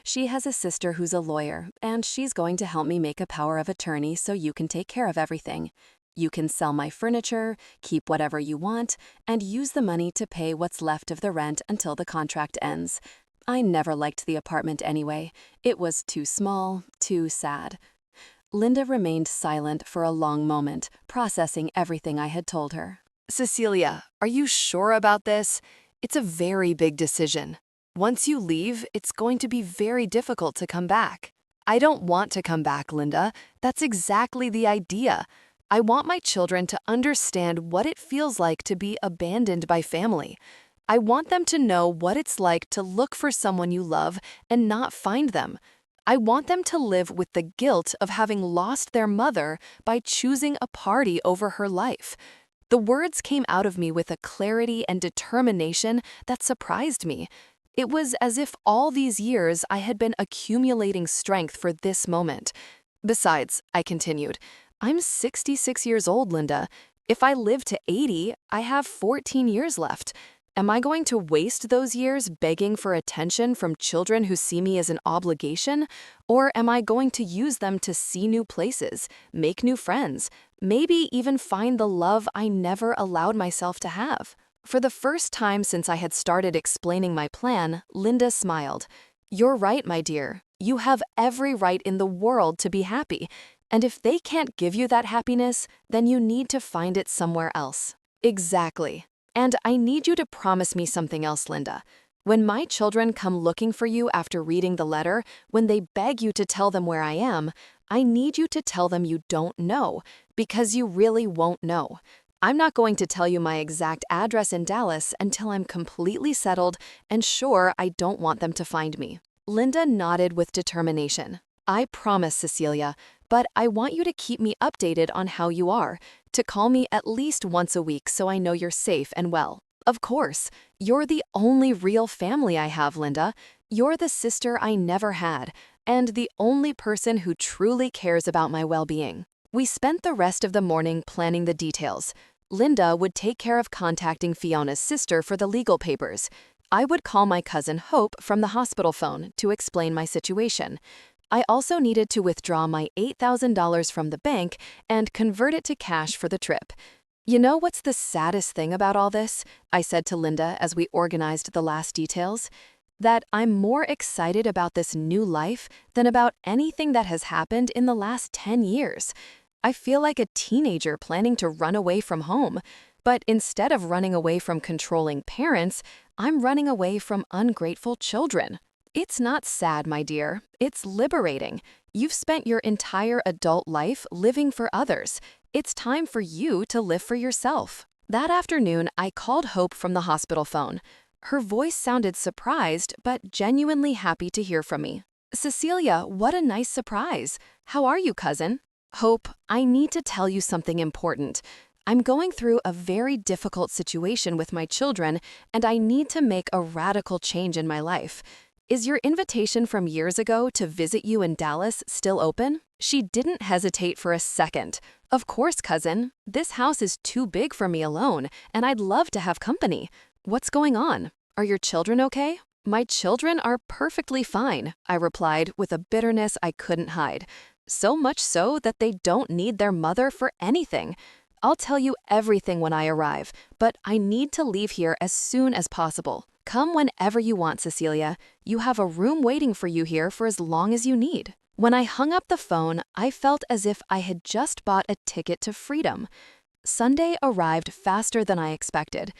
She has a sister who's a lawyer, and she's going to help me make a power of attorney so you can take care of everything. You can sell my furniture, keep whatever you want, and use the money to pay what's left of the rent until the contract ends. I never liked the apartment anyway. It was too small, too sad. Linda remained silent for a long moment, processing everything I had told her. Cecilia, are you sure about this? It's a very big decision. Once you leave, it's going to be very difficult to come back. I don't want to come back, Linda. That's exactly the idea. I want my children to understand what it feels like to be abandoned by family. I want them to know what it's like to look for someone you love and not find them. I want them to live with the guilt of having lost their mother by choosing a party over her life. The words came out of me with a clarity and determination that surprised me. It was as if all these years I had been accumulating strength for this moment. Besides, I continued, I'm 66 years old, Linda. If I live to 80, I have 14 years left. Am I going to waste those years begging for attention from children who see me as an obligation? Or am I going to use them to see new places, make new friends, maybe even find the love I never allowed myself to have? For the first time since I had started explaining my plan, Linda smiled. You're right, my dear. You have every right in the world to be happy. And if they can't give you that happiness, then you need to find it somewhere else. Exactly. And I need you to promise me something else, Linda. When my children come looking for you after reading the letter, when they beg you to tell them where I am, I need you to tell them you don't know, because you really won't know. I'm not going to tell you my exact address in Dallas until I'm completely settled and sure I don't want them to find me. Linda nodded with determination. I promise, Cecilia, but I want you to keep me updated on how you are, to call me at least once a week so I know you're safe and well. Of course, you're the only real family I have, Linda. You're the sister I never had, and the only person who truly cares about my well-being. We spent the rest of the morning planning the details. Linda would take care of contacting Fiona's sister for the legal papers. I would call my cousin Hope from the hospital phone to explain my situation. I also needed to withdraw my $8,000 from the bank and convert it to cash for the trip. You know what's the saddest thing about all this? I said to Linda as we organized the last details. That I'm more excited about this new life than about anything that has happened in the last 10 years. I feel like a teenager planning to run away from home. But instead of running away from controlling parents, I'm running away from ungrateful children. It's not sad, my dear. It's liberating. You've spent your entire adult life living for others. It's time for you to live for yourself. That afternoon, I called Hope from the hospital phone. Her voice sounded surprised, but genuinely happy to hear from me. Cecilia, what a nice surprise. How are you, cousin? Hope, I need to tell you something important. I'm going through a very difficult situation with my children, and I need to make a radical change in my life. Is your invitation from years ago to visit you in Dallas still open? She didn't hesitate for a second. Of course, cousin. This house is too big for me alone, and I'd love to have company. What's going on? Are your children okay? My children are perfectly fine, I replied with a bitterness I couldn't hide. So much so that they don't need their mother for anything. I'll tell you everything when I arrive, but I need to leave here as soon as possible. Come whenever you want, Cecilia. You have a room waiting for you here for as long as you need. When I hung up the phone, I felt as if I had just bought a ticket to freedom. Sunday arrived faster than I expected.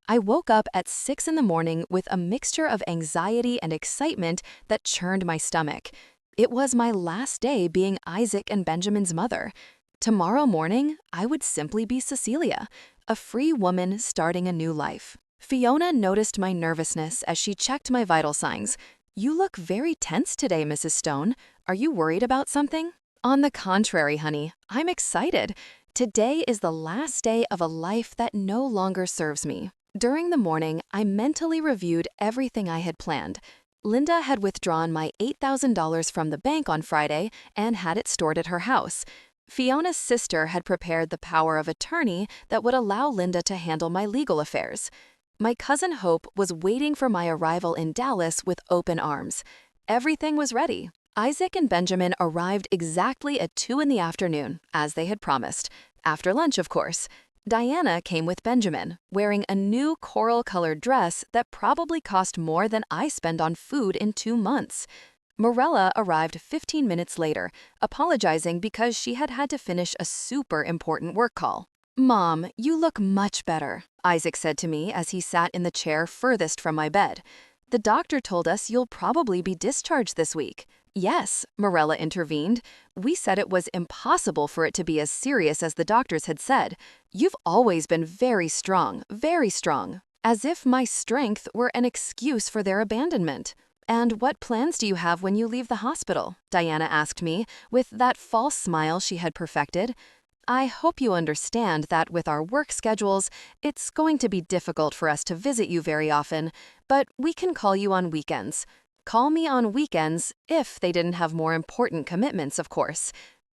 I woke up at 6 in the morning with a mixture of anxiety and excitement that churned my stomach. It was my last day being Isaac and Benjamin's mother. Tomorrow morning, I would simply be Cecilia, a free woman starting a new life. Fiona noticed my nervousness as she checked my vital signs. "You look very tense today, Mrs. Stone. Are you worried about something?" "On the contrary, honey, I'm excited. Today is the last day of a life that no longer serves me." During the morning, I mentally reviewed everything I had planned. Linda had withdrawn my $8,000 from the bank on Friday and had it stored at her house. Fiona's sister had prepared the power of attorney that would allow Linda to handle my legal affairs. My cousin Hope was waiting for my arrival in Dallas with open arms. Everything was ready. Isaac and Benjamin arrived exactly at 2 in the afternoon, as they had promised. After lunch, of course. Diana came with Benjamin, wearing a new coral-colored dress that probably cost more than I spend on food in 2 months. Morella arrived 15 minutes later, apologizing because she had had to finish a super important work call. "Mom, you look much better," Isaac said to me as he sat in the chair furthest from my bed. "The doctor told us you'll probably be discharged this week." "Yes," Morella intervened. "We said it was impossible for it to be as serious as the doctors had said. You've always been very strong, very strong." As if my strength were an excuse for their abandonment. "And what plans do you have when you leave the hospital?" Diana asked me, with that false smile she had perfected. "I hope you understand that with our work schedules, it's going to be difficult for us to visit you very often, but we can call you on weekends. Call me on weekends if they didn't have more important commitments, of course."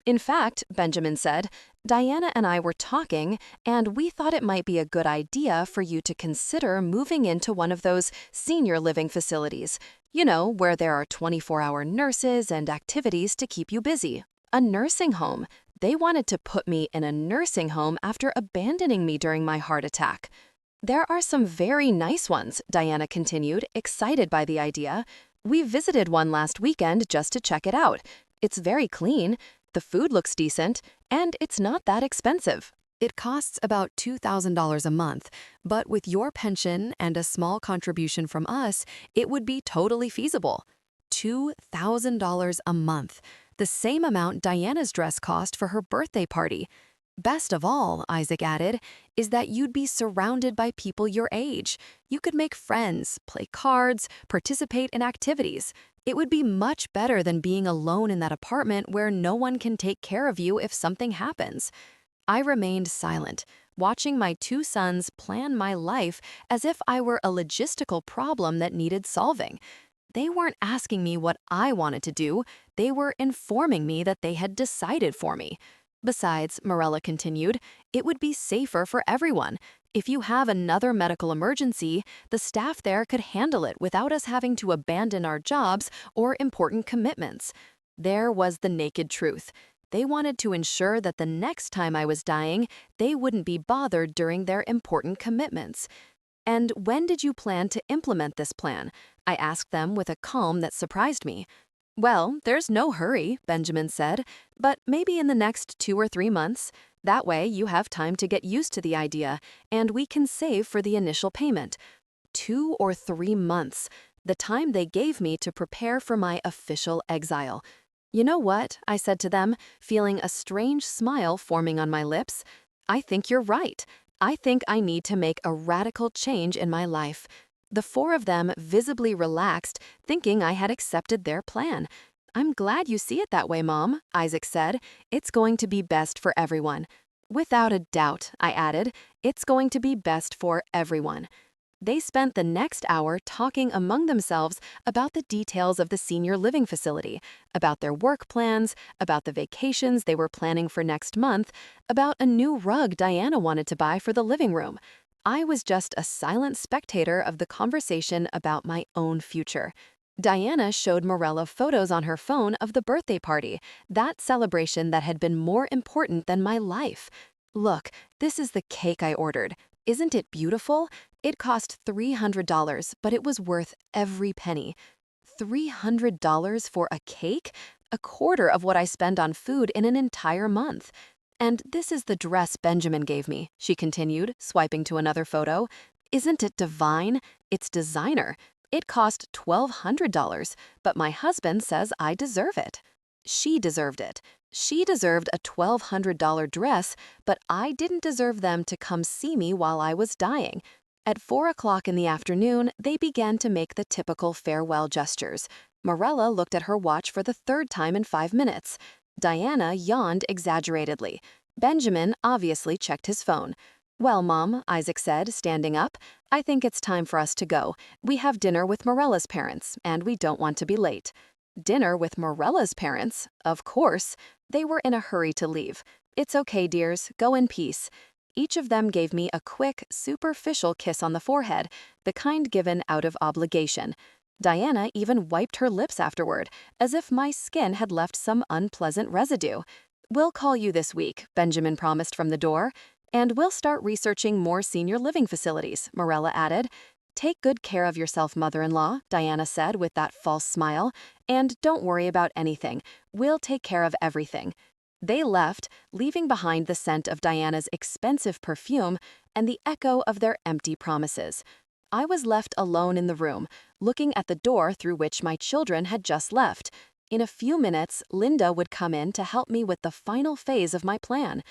"In fact," Benjamin said, "Diana and I were talking, and we thought it might be a good idea for you to consider moving into one of those senior living facilities, you know, where there are 24-hour nurses and activities to keep you busy." A nursing home. They wanted to put me in a nursing home after abandoning me during my heart attack. "There are some very nice ones," Diana continued, excited by the idea. "We visited one last weekend just to check it out. It's very clean, the food looks decent, and it's not that expensive." "It costs about $2,000 a month, but with your pension and a small contribution from us, it would be totally feasible." $2,000 a month, the same amount Diana's dress cost for her birthday party. "Best of all," Isaac added, "is that you'd be surrounded by people your age. You could make friends, play cards, participate in activities. It would be much better than being alone in that apartment where no one can take care of you if something happens." I remained silent, watching my 2 sons plan my life as if I were a logistical problem that needed solving. They weren't asking me what I wanted to do, they were informing me that they had decided for me. "Besides," Morella continued, "it would be safer for everyone. If you have another medical emergency, the staff there could handle it without us having to abandon our jobs or important commitments." There was the naked truth. They wanted to ensure that the next time I was dying, they wouldn't be bothered during their important commitments. "And when did you plan to implement this plan?" I asked them with a calm that surprised me. "Well, there's no hurry," Benjamin said, "but maybe in the next 2 or 3 months. That way you have time to get used to the idea, and we can save for the initial payment." 2 or 3 months, the time they gave me to prepare for my official exile. "You know what?" I said to them, feeling a strange smile forming on my lips. "I think you're right. I think I need to make a radical change in my life." The 4 of them visibly relaxed, thinking I had accepted their plan. "I'm glad you see it that way, Mom," Isaac said. "It's going to be best for everyone." "Without a doubt," I added. "It's going to be best for everyone." They spent the next hour talking among themselves about the details of the senior living facility, about their work plans, about the vacations they were planning for next month, about a new rug Diana wanted to buy for the living room. I was just a silent spectator of the conversation about my own future. Diana showed Morella photos on her phone of the birthday party, that celebration that had been more important than my life. "Look, this is the cake I ordered. Isn't it beautiful? It cost $300, but it was worth every penny." $300 for a cake? A quarter of what I spend on food in an entire month. "And this is the dress Benjamin gave me," she continued, swiping to another photo. "Isn't it divine? It's designer. It cost $1,200, but my husband says I deserve it." She deserved it. She deserved a $1,200 dress, but I didn't deserve them to come see me while I was dying. At 4 o'clock in the afternoon, they began to make the typical farewell gestures. Morella looked at her watch for the third time in 5 minutes. Diana yawned exaggeratedly. Benjamin obviously checked his phone. Well, Mom, Isaac said, standing up, I think it's time for us to go. We have dinner with Morella's parents, and we don't want to be late. Dinner with Morella's parents? Of course. They were in a hurry to leave. It's okay, dears. Go in peace. Each of them gave me a quick, superficial kiss on the forehead, the kind given out of obligation. Diana even wiped her lips afterward, as if my skin had left some unpleasant residue. We'll call you this week, Benjamin promised from the door. And we'll start researching more senior living facilities, Morella added. Take good care of yourself, mother-in-law, Diana said with that false smile. And don't worry about anything. We'll take care of everything. They left, leaving behind the scent of Diana's expensive perfume and the echo of their empty promises. I was left alone in the room, looking at the door through which my children had just left. In a few minutes, Linda would come in to help me with the final phase of my plan.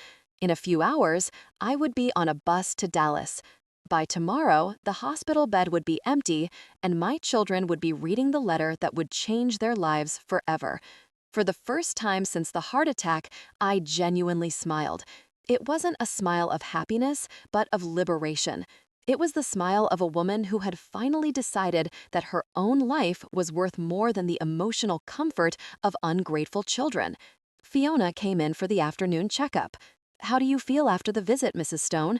In a few hours, I would be on a bus to Dallas. By tomorrow, the hospital bed would be empty, and my children would be reading the letter that would change their lives forever. For the first time since the heart attack, I genuinely smiled. It wasn't a smile of happiness, but of liberation. It was the smile of a woman who had finally decided that her own life was worth more than the emotional comfort of ungrateful children. Fiona came in for the afternoon checkup. How do you feel after the visit, Mrs. Stone?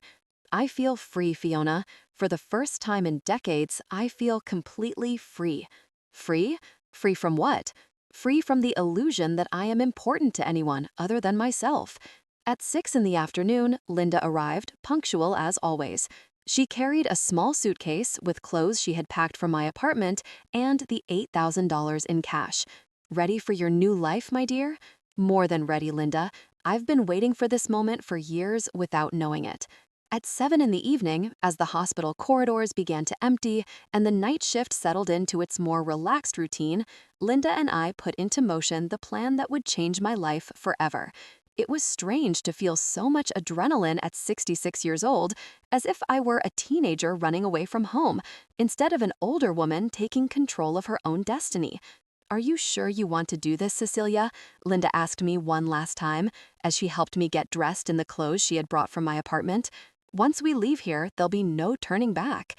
I feel free, Fiona. For the first time in decades, I feel completely free. Free? Free from what? Free from the illusion that I am important to anyone other than myself. At 6 in the afternoon, Linda arrived, punctual as always. She carried a small suitcase with clothes she had packed from my apartment and the $8,000 in cash. Ready for your new life, my dear? More than ready, Linda. I've been waiting for this moment for years without knowing it. At 7 in the evening, as the hospital corridors began to empty and the night shift settled into its more relaxed routine, Linda and I put into motion the plan that would change my life forever. It was strange to feel so much adrenaline at 66 years old, as if I were a teenager running away from home, instead of an older woman taking control of her own destiny. Are you sure you want to do this, Cecilia? Linda asked me one last time, as she helped me get dressed in the clothes she had brought from my apartment. Once we leave here, there'll be no turning back.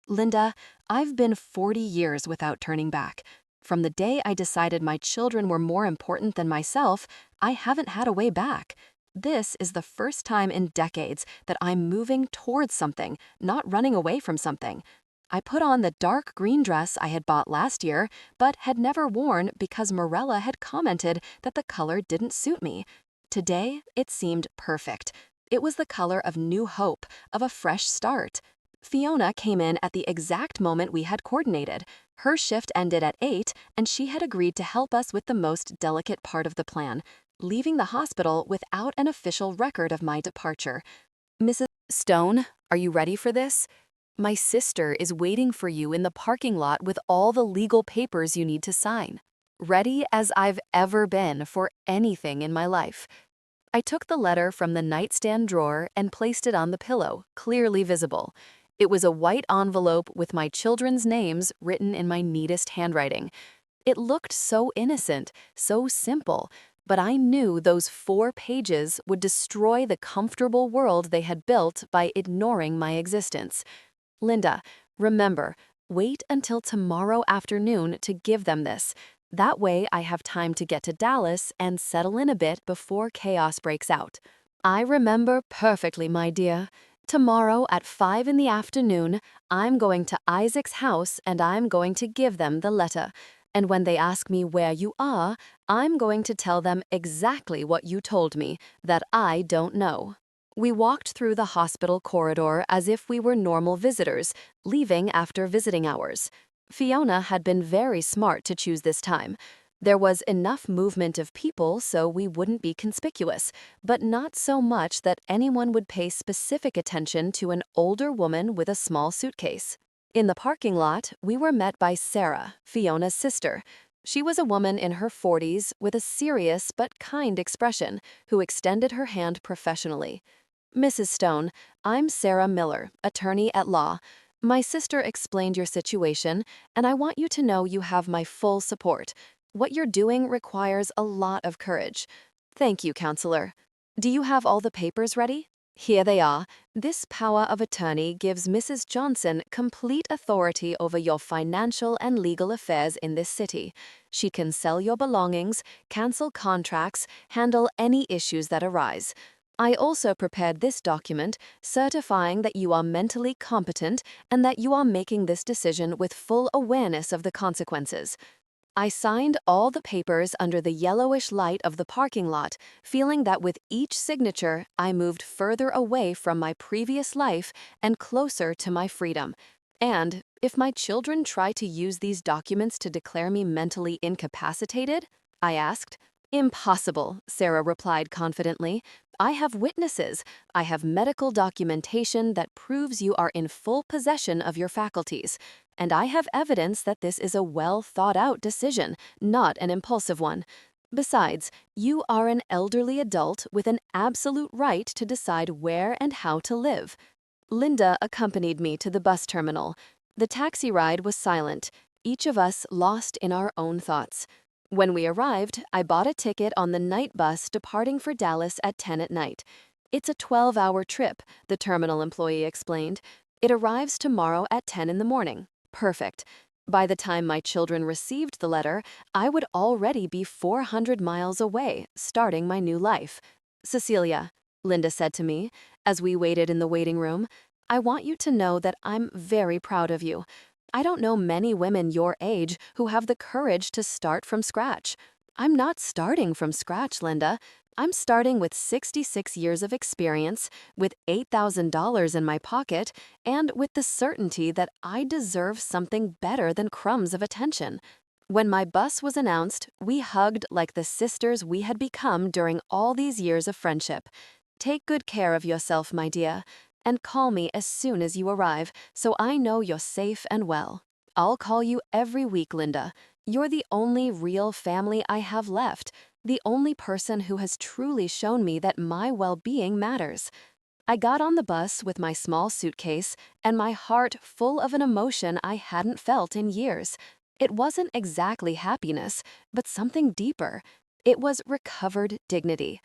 Linda, I've been 40 years without turning back. From the day I decided my children were more important than myself, I haven't had a way back. This is the first time in decades that I'm moving towards something, not running away from something. I put on the dark green dress I had bought last year, but had never worn because Morella had commented that the color didn't suit me. Today, it seemed perfect. It was the color of new hope, of a fresh start. Fiona came in at the exact moment we had coordinated. Her shift ended at 8, and she had agreed to help us with the most delicate part of the plan, leaving the hospital without an official record of my departure. Mrs. Stone, are you ready for this? My sister is waiting for you in the parking lot with all the legal papers you need to sign. Ready as I've ever been for anything in my life. I took the letter from the nightstand drawer and placed it on the pillow, clearly visible. It was a white envelope with my children's names written in my neatest handwriting. It looked so innocent, so simple, but I knew those 4 pages would destroy the comfortable world they had built by ignoring my existence. Linda, remember, wait until tomorrow afternoon to give them this. That way I have time to get to Dallas and settle in a bit before chaos breaks out. I remember perfectly, my dear. Tomorrow at 5 in the afternoon, I'm going to Isaac's house and I'm going to give them the letter. And when they ask me where you are, I'm going to tell them exactly what you told me, that I don't know. We walked through the hospital corridor as if we were normal visitors, leaving after visiting hours. Fiona had been very smart to choose this time. There was enough movement of people so we wouldn't be conspicuous, but not so much that anyone would pay specific attention to an older woman with a small suitcase. In the parking lot, we were met by Sarah, Fiona's sister. She was a woman in her 40s with a serious but kind expression who extended her hand professionally. Mrs. Stone, I'm Sarah Miller, attorney at law. My sister explained your situation, and I want you to know you have my full support. What you're doing requires a lot of courage. Thank you, counselor. Do you have all the papers ready? Here they are. This power of attorney gives Mrs. Johnson complete authority over your financial and legal affairs in this city. She can sell your belongings, cancel contracts, handle any issues that arise. I also prepared this document certifying that you are mentally competent and that you are making this decision with full awareness of the consequences. I signed all the papers under the yellowish light of the parking lot, feeling that with each signature, I moved further away from my previous life and closer to my freedom. And if my children try to use these documents to declare me mentally incapacitated, I asked. Impossible, Sarah replied confidently. I have witnesses. I have medical documentation that proves you are in full possession of your faculties. And I have evidence that this is a well thought out decision, not an impulsive one. Besides, you are an elderly adult with an absolute right to decide where and how to live. Linda accompanied me to the bus terminal. The taxi ride was silent, each of us lost in our own thoughts. When we arrived, I bought a ticket on the night bus departing for Dallas at 10 at night. It's a 12-hour trip, the terminal employee explained. It arrives tomorrow at 10 in the morning. Perfect. By the time my children received the letter, I would already be 400 miles away, starting my new life. Cecilia, Linda said to me, as we waited in the waiting room, I want you to know that I'm very proud of you. I don't know many women your age who have the courage to start from scratch. I'm not starting from scratch, Linda. I'm starting with 66 years of experience, with $8,000 in my pocket, and with the certainty that I deserve something better than crumbs of attention. When my bus was announced, we hugged like the sisters we had become during all these years of friendship. Take good care of yourself, my dear, and call me as soon as you arrive so I know you're safe and well. I'll call you every week, Linda. You're the only real family I have left, the only person who has truly shown me that my well-being matters. I got on the bus with my small suitcase and my heart full of an emotion I hadn't felt in years. It wasn't exactly happiness, but something deeper. It was recovered dignity.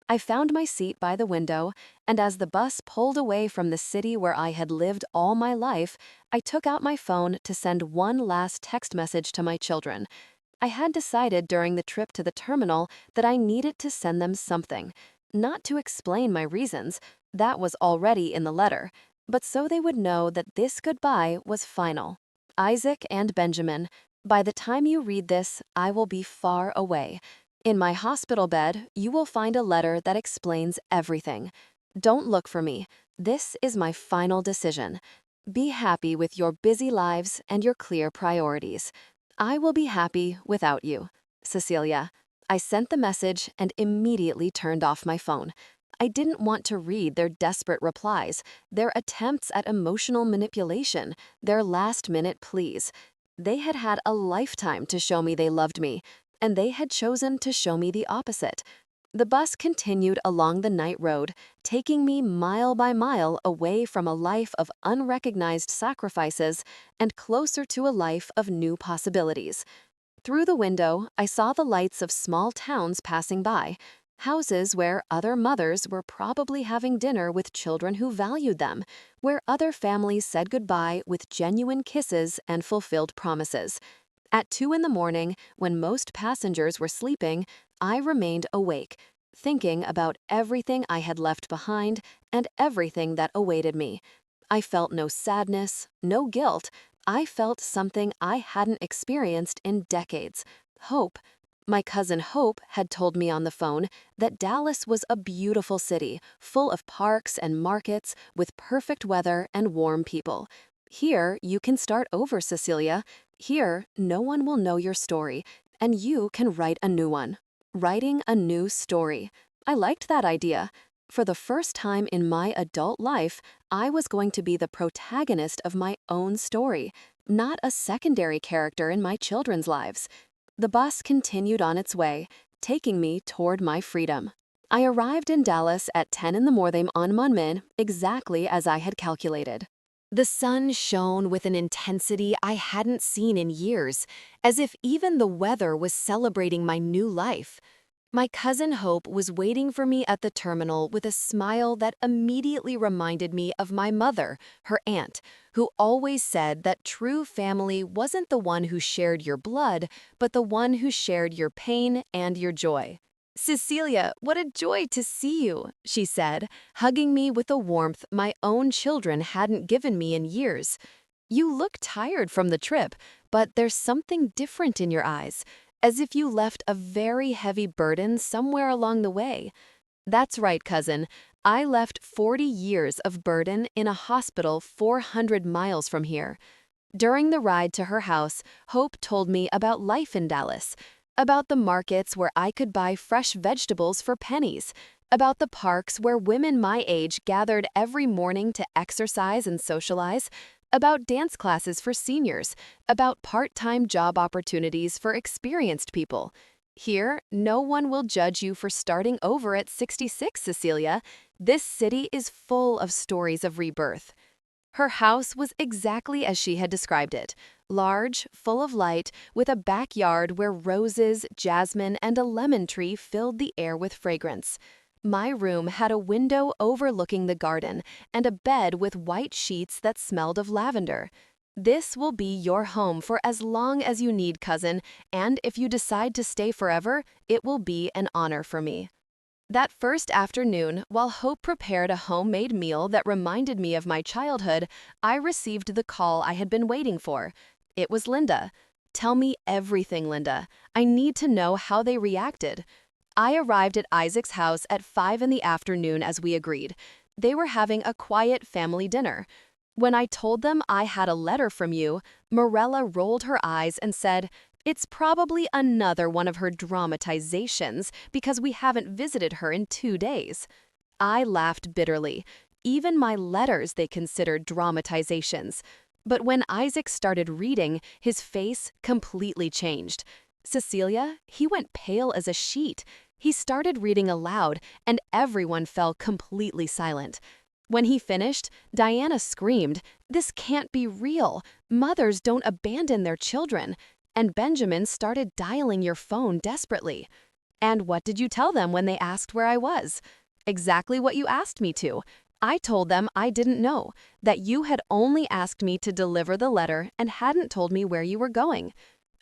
I found my seat by the window, and as the bus pulled away from the city where I had lived all my life, I took out my phone to send one last text message to my children. I had decided during the trip to the terminal that I needed to send them something, not to explain my reasons, that was already in the letter, but so they would know that this goodbye was final. Isaac and Benjamin, by the time you read this, I will be far away. In my hospital bed, you will find a letter that explains everything. Don't look for me. This is my final decision. Be happy with your busy lives and your clear priorities. I will be happy without you. Cecilia. I sent the message and immediately turned off my phone. I didn't want to read their desperate replies, their attempts at emotional manipulation, their last-minute pleas. They had had a lifetime to show me they loved me, and they had chosen to show me the opposite. The bus continued along the night road, taking me mile by mile away from a life of unrecognized sacrifices and closer to a life of new possibilities. Through the window, I saw the lights of small towns passing by, houses where other mothers were probably having dinner with children who valued them, where other families said goodbye with genuine kisses and fulfilled promises. At 2 in the morning, when most passengers were sleeping, I remained awake, thinking about everything I had left behind and everything that awaited me. I felt no sadness, no guilt. I felt something I hadn't experienced in decades: hope. My cousin Hope had told me on the phone that Dallas was a beautiful city, full of parks and markets, with perfect weather and warm people. Here, you can start over, Cecilia. Here, no one will know your story, and you can write a new one. Writing a new story. I liked that idea. For the first time in my adult life, I was going to be the protagonist of my own story, not a secondary character in my children's lives. The bus continued on its way, taking me toward my freedom. I arrived in Dallas at 10 in the morning on Monday, exactly as I had calculated. The sun shone with an intensity I hadn't seen in years, as if even the weather was celebrating my new life. My cousin Hope was waiting for me at the terminal with a smile that immediately reminded me of my mother, her aunt, who always said that true family wasn't the one who shared your blood, but the one who shared your pain and your joy. "Cecilia, what a joy to see you," she said, hugging me with a warmth my own children hadn't given me in years. "You look tired from the trip, but there's something different in your eyes, as if you left a very heavy burden somewhere along the way." That's right, cousin. I left 40 years of burden in a hospital 400 miles from here. During the ride to her house, Hope told me about life in Dallas, about the markets where I could buy fresh vegetables for pennies, about the parks where women my age gathered every morning to exercise and socialize, about dance classes for seniors, about part-time job opportunities for experienced people. Here, no one will judge you for starting over at 66, Cecilia. This city is full of stories of rebirth. Her house was exactly as she had described it, large, full of light, with a backyard where roses, jasmine, and a lemon tree filled the air with fragrance. My room had a window overlooking the garden and a bed with white sheets that smelled of lavender. "This will be your home for as long as you need, cousin, and if you decide to stay forever, it will be an honor for me." That first afternoon, while Hope prepared a homemade meal that reminded me of my childhood, I received the call I had been waiting for. It was Linda. "Tell me everything, Linda. I need to know how they reacted." I arrived at Isaac's house at 5 in the afternoon as we agreed. They were having a quiet family dinner. When I told them I had a letter from you, Morella rolled her eyes and said, "It's probably another one of her dramatizations because we haven't visited her in 2 days." I laughed bitterly. Even my letters they considered dramatizations. But when Isaac started reading, his face completely changed. Cecilia, he went pale as a sheet. He started reading aloud, and everyone fell completely silent. When he finished, Diana screamed, "This can't be real. Mothers don't abandon their children." And Benjamin started dialing your phone desperately. "And what did you tell them when they asked where I was?" "Exactly what you asked me to. I told them I didn't know, that you had only asked me to deliver the letter and hadn't told me where you were going."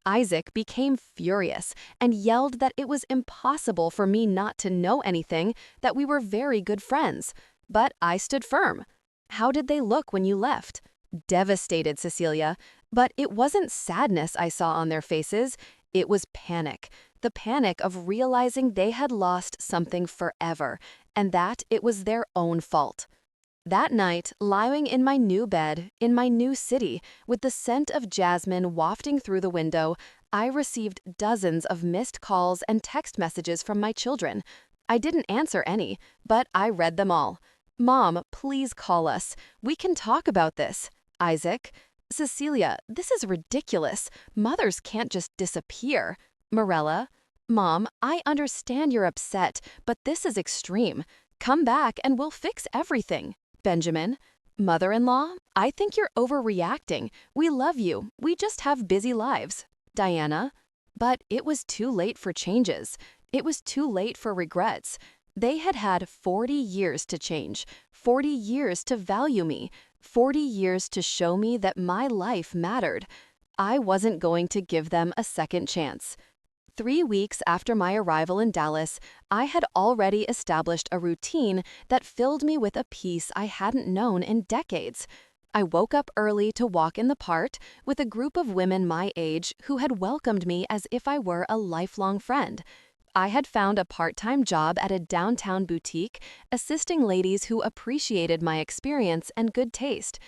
Isaac became furious and yelled that it was impossible for me not to know anything, that we were very good friends. But I stood firm. "How did they look when you left?" "Devastated, Cecilia. But it wasn't sadness I saw on their faces. It was panic. The panic of realizing they had lost something forever, and that it was their own fault." That night, lying in my new bed, in my new city, with the scent of jasmine wafting through the window, I received dozens of missed calls and text messages from my children. I didn't answer any, but I read them all. "Mom, please call us. We can talk about this." Isaac. "Cecilia, this is ridiculous. Mothers can't just disappear." Morella. "Mom, I understand you're upset, but this is extreme. Come back and we'll fix everything." Benjamin. "Mother-in-law, I think you're overreacting. We love you. We just have busy lives." Diana. "But it was too late for changes. It was too late for regrets. They had had 40 years to change, 40 years to value me, 40 years to show me that my life mattered. I wasn't going to give them a second chance." 3 weeks after my arrival in Dallas, I had already established a routine that filled me with a peace I hadn't known in decades. I woke up early to walk in the park with a group of women my age who had welcomed me as if I were a lifelong friend. I had found a part-time job at a downtown boutique, assisting ladies who appreciated my experience and good taste.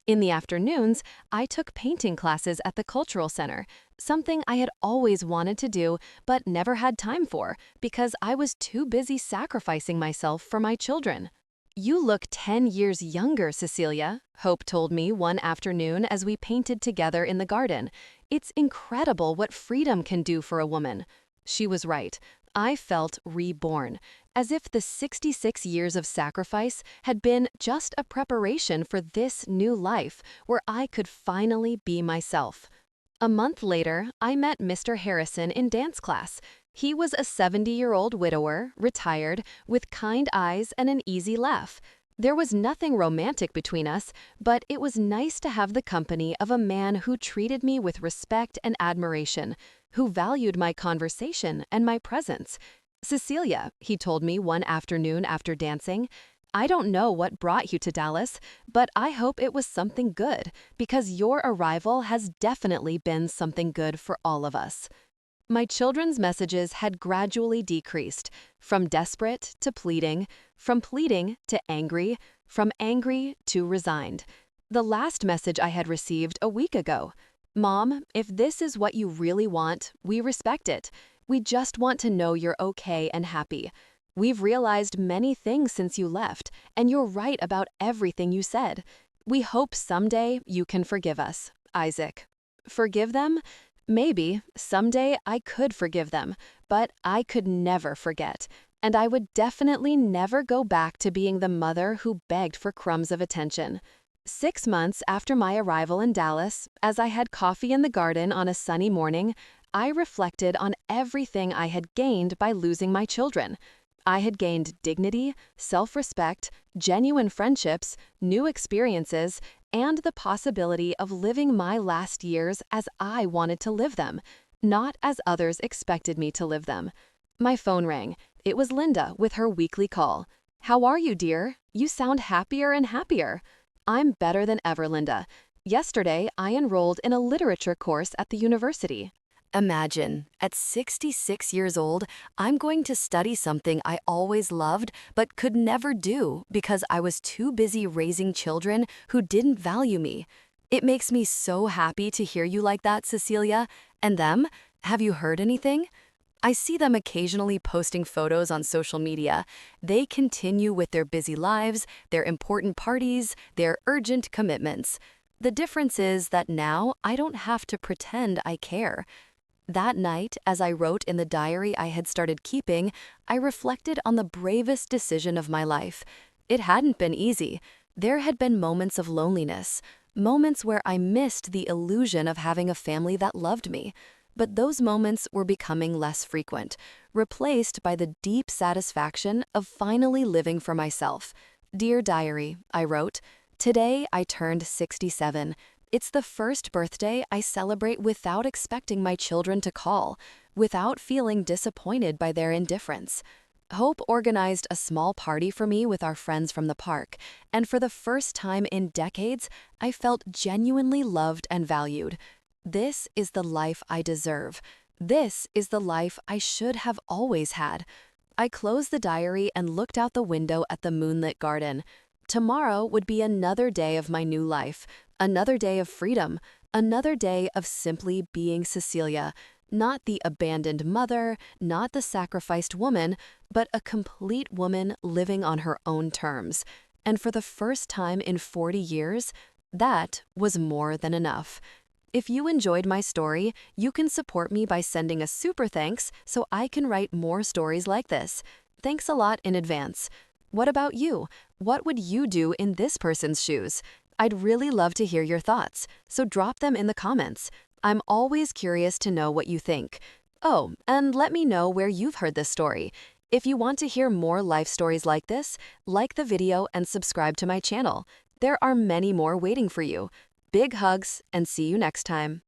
In the afternoons, I took painting classes at the Cultural Center, something I had always wanted to do but never had time for because I was too busy sacrificing myself for my children. "You look 10 years younger, Cecilia," Hope told me one afternoon as we painted together in the garden. "It's incredible what freedom can do for a woman." She was right. I felt reborn, as if the 66 years of sacrifice had been just a preparation for this new life where I could finally be myself. A month later, I met Mr. Harrison in dance class. He was a 70-year-old widower, retired, with kind eyes and an easy laugh. There was nothing romantic between us, but it was nice to have the company of a man who treated me with respect and admiration, who valued my conversation and my presence. Cecilia, he told me one afternoon after dancing, I don't know what brought you to Dallas, but I hope it was something good, because your arrival has definitely been something good for all of us. My children's messages had gradually decreased, from desperate to pleading, from pleading to angry, from angry to resigned. The last message I had received a week ago. Mom, if this is what you really want, we respect it. We just want to know you're okay and happy. We've realized many things since you left, and you're right about everything you said. We hope someday you can forgive us. Isaac. Forgive them? Maybe someday I could forgive them, but I could never forget. And I would definitely never go back to being the mother who begged for crumbs of attention. 6 months after my arrival in Dallas, as I had coffee in the garden on a sunny morning, I reflected on everything I had gained by losing my children. I had gained dignity, self-respect, genuine friendships, new experiences, and the possibility of living my last years as I wanted to live them, not as others expected me to live them. My phone rang. It was Linda with her weekly call. How are you, dear? You sound happier and happier. I'm better than ever, Linda. Yesterday, I enrolled in a literature course at the university. Imagine, at 66 years old, I'm going to study something I always loved but could never do because I was too busy raising children who didn't value me. It makes me so happy to hear you like that, Cecilia. And them? Have you heard anything? I see them occasionally posting photos on social media. They continue with their busy lives, their important parties, their urgent commitments. The difference is that now I don't have to pretend I care. That night, as I wrote in the diary I had started keeping, I reflected on the bravest decision of my life. It hadn't been easy. There had been moments of loneliness, moments where I missed the illusion of having a family that loved me. But those moments were becoming less frequent, replaced by the deep satisfaction of finally living for myself. Dear Diary, I wrote, today I turned 67. It's the first birthday I celebrate without expecting my children to call, without feeling disappointed by their indifference. Hope organized a small party for me with our friends from the park, and for the first time in decades, I felt genuinely loved and valued. This is the life I deserve. This is the life I should have always had. I closed the diary and looked out the window at the moonlit garden. Tomorrow would be another day of my new life, another day of freedom, another day of simply being Cecilia, not the abandoned mother, not the sacrificed woman, but a complete woman living on her own terms. And for the first time in 40 years, that was more than enough. If you enjoyed my story, you can support me by sending a super thanks so I can write more stories like this. Thanks a lot in advance. What about you? What would you do in this person's shoes? I'd really love to hear your thoughts, so drop them in the comments. I'm always curious to know what you think. Oh, and let me know where you've heard this story. If you want to hear more life stories like this, like the video and subscribe to my channel. There are many more waiting for you. Big hugs and see you next time.